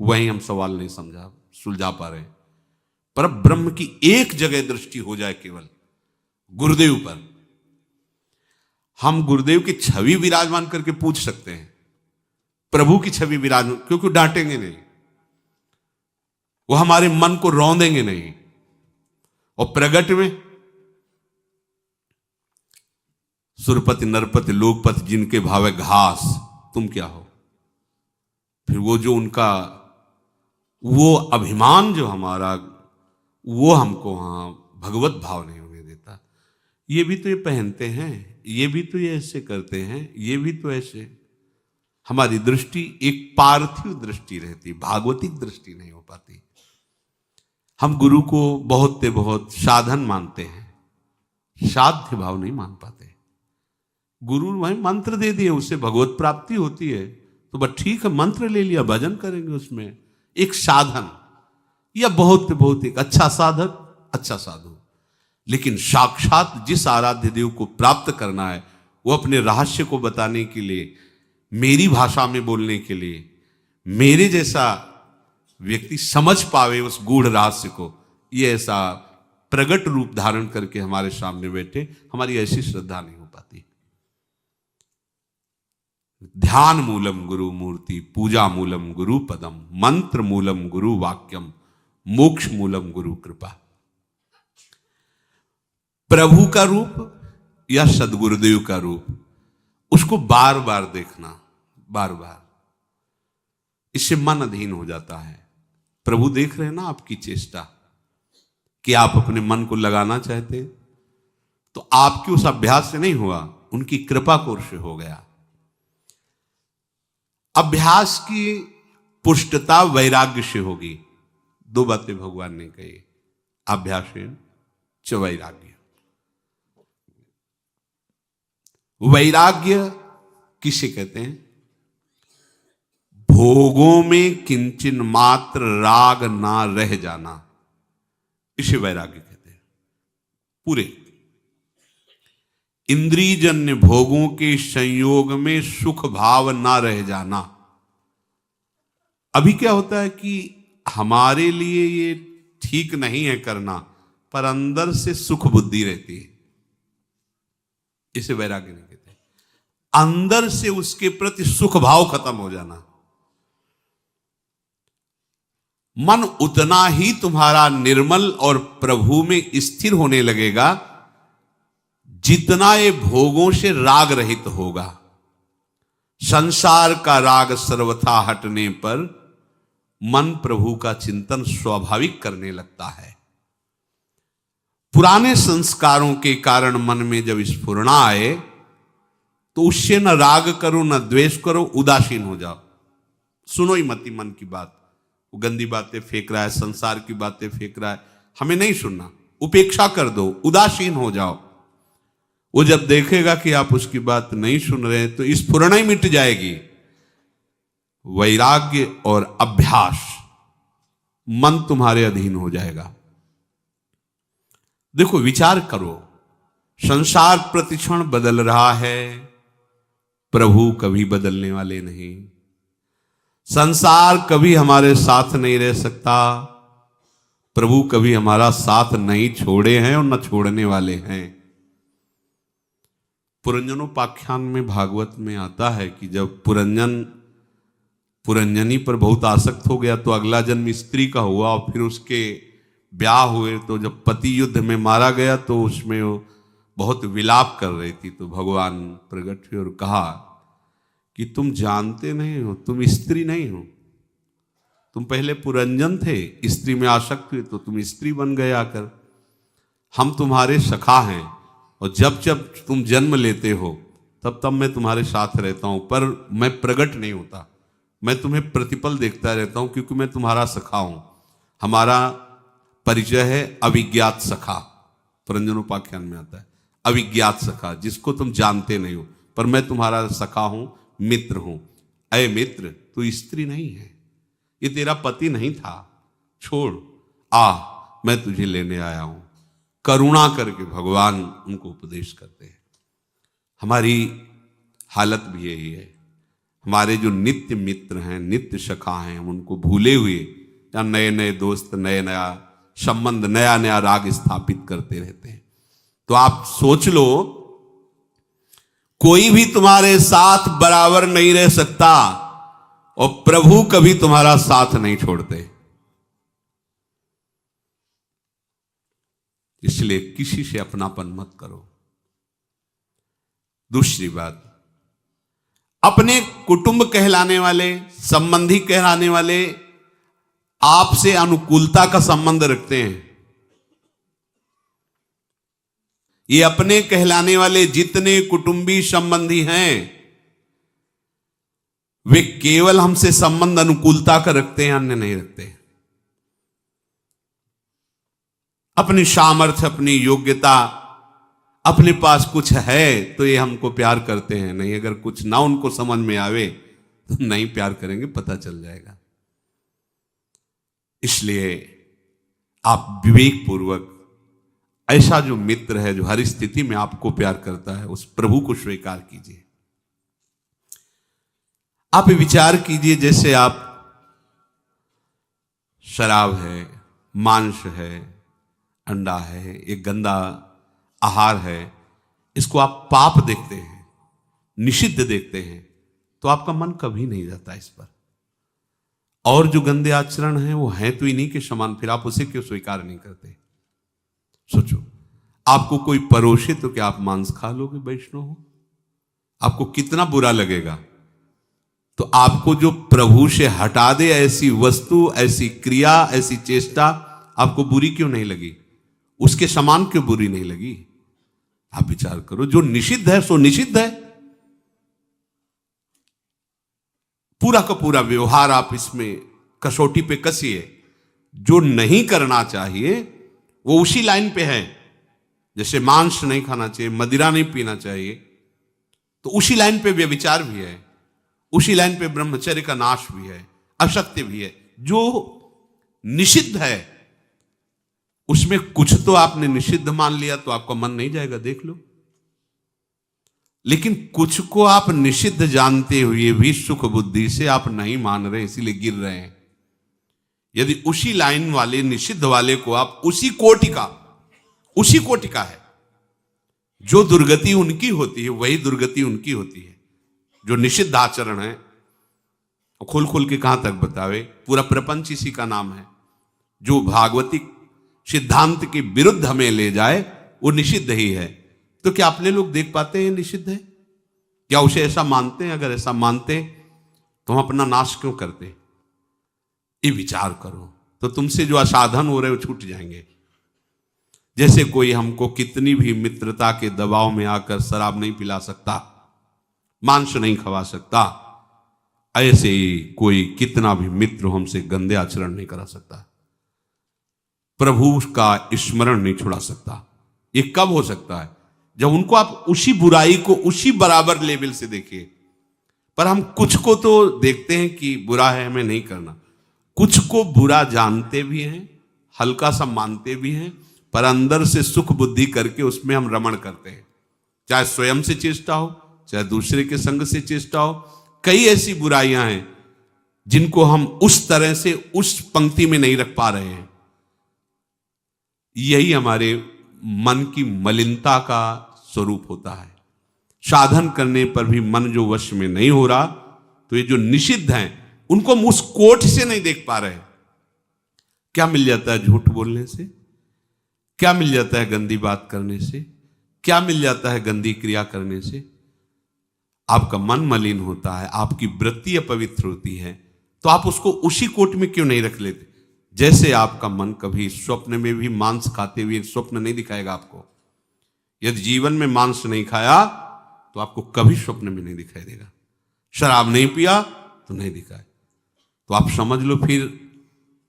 Speaker 1: वहीं हम सवाल नहीं सुलझा पा रहे। पर ब्रह्म की एक जगह दृष्टि हो जाए केवल गुरुदेव पर, हम गुरुदेव की छवि विराजमान करके पूछ सकते हैं, प्रभु की छवि विराजमान, क्योंकि डांटेंगे नहीं, वो हमारे मन को रौंदेंगे नहीं। और प्रगट में सुरपति नरपति लोकपति जिनके भावे घास, तुम क्या हो। फिर वो जो उनका वो अभिमान जो हमारा, वो हमको वहां भगवत भाव नहीं होने देता। ये भी तो ये पहनते हैं, ये भी तो ये ऐसे करते हैं, ये भी तो ऐसे। हमारी दृष्टि एक पार्थिव दृष्टि रहती, भागवतिक दृष्टि नहीं हो पाती। हम गुरु को बहुत साधन मानते हैं, साध्य भाव नहीं मान पाते। गुरु वही मंत्र दे दिए, उससे भगवत प्राप्ति होती है, तो बस ठीक है, मंत्र ले लिया, भजन करेंगे, उसमें एक साधन या बहुत एक अच्छा साधक, अच्छा साधु। लेकिन साक्षात जिस आराध्य देव को प्राप्त करना है, वो अपने रहस्य को बताने के लिए, मेरी भाषा में बोलने के लिए, मेरे जैसा व्यक्ति समझ पावे उस गूढ़ रहस्य को, ये ऐसा प्रगट रूप धारण करके हमारे सामने बैठे, हमारी ऐसी श्रद्धा नहीं हो पाती। ध्यान मूलम गुरु मूर्ति, पूजा मूलम गुरु पदम, मंत्र मूलम गुरु वाक्यम, मोक्ष मूलम गुरु कृपा। प्रभु का रूप या सदगुरुदेव का रूप, उसको बार बार देखना, बार बार, इससे मन अधीन हो जाता है। प्रभु देख रहे हैं ना आपकी चेष्टा, कि आप अपने मन को लगाना चाहते, तो आपके उस अभ्यास से नहीं हुआ, उनकी कृपा कोर से हो गया। अभ्यास की पुष्टता वैराग्य से होगी। दो बातें भगवान ने कही, अभ्यासेन च वैराग्य। वैराग्य किसे कहते हैं? भोगों में किंचन मात्र राग ना रह जाना, इसे वैराग्य कहते हैं। पूरे इंद्रियजन्य भोगों के संयोग में सुख भाव ना रह जाना। अभी क्या होता है कि हमारे लिए ये ठीक नहीं है करना, पर अंदर से सुख बुद्धि रहती है, इसे वैराग्य नहीं कहते। अंदर से उसके प्रति सुख भाव खत्म हो जाना। मन उतना ही तुम्हारा निर्मल और प्रभु में स्थिर होने लगेगा जितना ये भोगों से राग रहित होगा। संसार का राग सर्वथा हटने पर मन प्रभु का चिंतन स्वाभाविक करने लगता है। पुराने संस्कारों के कारण मन में जब स्फुरना आए तो उससे न राग करो न द्वेष करो, उदासीन हो जाओ। सुनो ही मती मन की बात, वो गंदी बातें फेंक रहा है, संसार की बातें फेंक रहा है, हमें नहीं सुनना, उपेक्षा कर दो, उदासीन हो जाओ। वो जब देखेगा कि आप उसकी बात नहीं सुन रहे तो स्फुरना ही मिट जाएगी। वैराग्य और अभ्यास, मन तुम्हारे अधीन हो जाएगा। देखो, विचार करो, संसार प्रतिक्षण बदल रहा है, प्रभु कभी बदलने वाले नहीं। संसार कभी हमारे साथ नहीं रह सकता, प्रभु कभी हमारा साथ नहीं छोड़े हैं और न छोड़ने वाले हैं। पुरंजनोपाख्यान में भागवत में आता है कि जब पुरंजन पुरंजनी पर बहुत आसक्त हो गया तो अगला जन्म स्त्री का हुआ, और फिर उसके ब्याह हुए तो जब पति युद्ध में मारा गया तो उसमें वो बहुत विलाप कर रही थी। तो भगवान प्रकट हुए और कहा कि तुम जानते नहीं हो, तुम स्त्री नहीं हो, तुम पहले पुरंजन थे, स्त्री में आसक्त हुए तो तुम स्त्री बन गए आकर। हम तुम्हारे सखा हैं और जब जब तुम जन्म लेते हो तब तब मैं तुम्हारे साथ रहता हूं, पर मैं प्रकट नहीं होता, मैं तुम्हें प्रतिपल देखता रहता हूं क्योंकि मैं तुम्हारा सखा हूं। हमारा परिचय है अविज्ञात सखा, पुरंजनोपाख्यान में आता है अविज्ञात सखा, जिसको तुम जानते नहीं हो, पर मैं तुम्हारा सखा हूं, मित्र हूं। अय मित्र, तू स्त्री नहीं है, ये तेरा पति नहीं था, छोड़, आ मैं तुझे लेने आया हूं। करुणा करके भगवान उनको उपदेश करते हैं। हमारी हालत भी यही है। हमारे जो नित्य मित्र हैं, नित्य सखा हैं, हम उनको भूले हुए या नए नए दोस्त, नए नया संबंध, नया नया राग स्थापित करते रहते हैं। तो आप सोच लो, कोई भी तुम्हारे साथ बराबर नहीं रह सकता और प्रभु कभी तुम्हारा साथ नहीं छोड़ते। इसलिए किसी से अपनापन मत करो। दूसरी बात, अपने कुटुंब कहलाने वाले, संबंधी कहलाने वाले आपसे अनुकूलता का संबंध रखते हैं। ये अपने कहलाने वाले जितने कुटुंबी संबंधी हैं, वे केवल हमसे संबंध अनुकूलता का रखते हैं, अन्य नहीं रखते। अपनी सामर्थ्य, अपनी योग्यता, अपने पास कुछ है तो ये हमको प्यार करते हैं, नहीं अगर कुछ ना उनको समझ में आवे तो नहीं प्यार करेंगे, पता चल जाएगा। इसलिए आप विवेक पूर्वक ऐसा जो मित्र है, जो हर स्थिति में आपको प्यार करता है, उस प्रभु को स्वीकार कीजिए। आप विचार कीजिए, जैसे आप शराब है, मांस है, अंडा है, एक गंदा आहार है, इसको आप पाप देखते हैं, निषिद्ध देखते हैं, तो आपका मन कभी नहीं जाता इस पर। और जो गंदे आचरण हैं वो हैं तो इन्हीं के समान, फिर आप उसे क्यों स्वीकार नहीं करते? सोचो, आपको कोई परोसे तो क्या आप मांस खा लोगे? वैष्णव हो, आपको कितना बुरा लगेगा। तो आपको जो प्रभु से हटा दे ऐसी वस्तु, ऐसी क्रिया, ऐसी चेष्टा, आपको बुरी क्यों नहीं लगी? उसके समान क्यों बुरी नहीं लगी? आप विचार करो, जो निषिद्ध है सो निषिद्ध है। पूरा का पूरा व्यवहार आप इसमें कसौटी पे कसिए। जो नहीं करना चाहिए वो उसी लाइन पे है। जैसे मांस नहीं खाना चाहिए, मदिरा नहीं पीना चाहिए, तो उसी लाइन पे व्यभिचार भी है, उसी लाइन पे ब्रह्मचर्य का नाश भी है, असत्य भी है। जो निषिद्ध है उसमें कुछ तो आपने निषिद्ध मान लिया तो आपका मन नहीं जाएगा, देख लो। लेकिन कुछ को आप निषिद्ध जानते हुए भी सुख बुद्धि से आप नहीं मान रहे, इसीलिए गिर रहे हैं। यदि उसी लाइन वाले निषिद्ध वाले को आप उसी कोटि का है, जो दुर्गति उनकी होती है वही दुर्गति उनकी होती है। जो निषिद्ध आचरण है, खोल खोल के कहां तक बतावे, पूरा प्रपंच इसी का नाम है। जो भागवती सिद्धांत के विरुद्ध हमें ले जाए वो निषिद्ध ही है। तो क्या अपने लोग देख पाते हैं निषिद्ध है? क्या उसे ऐसा मानते हैं? अगर ऐसा मानते तो हम अपना नाश क्यों करते? ये विचार करो, तो तुमसे जो असाधन हो रहे वो छूट जाएंगे। जैसे कोई हमको कितनी भी मित्रता के दबाव में आकर शराब नहीं पिला सकता, मांस नहीं खवा सकता, ऐसे ही कोई कितना भी मित्र हमसे गंदे आचरण नहीं करा सकता, प्रभु का स्मरण नहीं छुड़ा सकता। ये कब हो सकता है? जब उनको आप उसी बुराई को उसी बराबर लेवल से देखिए। पर हम कुछ को तो देखते हैं कि बुरा है, हमें नहीं करना। कुछ को बुरा जानते भी हैं, हल्का सा मानते भी हैं, पर अंदर से सुख बुद्धि करके उसमें हम रमण करते हैं। चाहे स्वयं से चेष्टा हो, चाहे दूसरे के संग से चेष्टा हो। कई ऐसी बुराइयां हैं जिनको हम उस तरह से उस पंक्ति में नहीं रख पा रहे हैं। यही हमारे मन की मलिनता का स्वरूप होता है। साधन करने पर भी मन जो वश में नहीं हो रहा, तो ये जो निषिद्ध हैं उनको हम उस कोट से नहीं देख पा रहे। क्या मिल जाता है झूठ बोलने से? क्या मिल जाता है गंदी बात करने से? क्या मिल जाता है गंदी क्रिया करने से? आपका मन मलिन होता है, आपकी वृत्ति अपवित्र होती है, तो आप उसको उसी कोट में क्यों नहीं रख लेते? जैसे आपका मन कभी स्वप्न में भी मांस खाते हुए स्वप्न नहीं दिखाएगा आपको। यदि जीवन में मांस नहीं खाया तो आपको कभी स्वप्न में नहीं दिखाई देगा। शराब नहीं पिया तो नहीं दिखाए। तो आप समझ लो फिर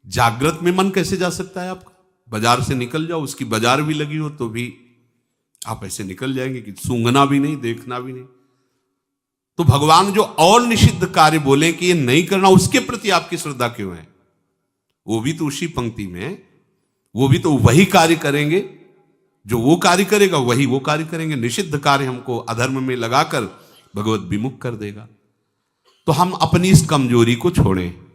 Speaker 1: जागृत में मन कैसे जा सकता है आपका? बाजार से निकल जाओ, उसकी बाजार भी लगी हो तो भी आप ऐसे निकल जाएंगे कि सूंघना भी नहीं, देखना भी नहीं। तो भगवान जो और निषिद्ध कार्य बोले कि ये नहीं करना, उसके प्रति आपकी श्रद्धा क्यों है? वो भी तो उसी पंक्ति में है, वो भी तो वही कार्य करेंगे। जो वो कार्य करेगा वही वो कार्य करेंगे। निषिद्ध कार्य हमको अधर्म में लगाकर भगवत विमुख कर देगा। तो हम अपनी इस कमजोरी को छोड़ें।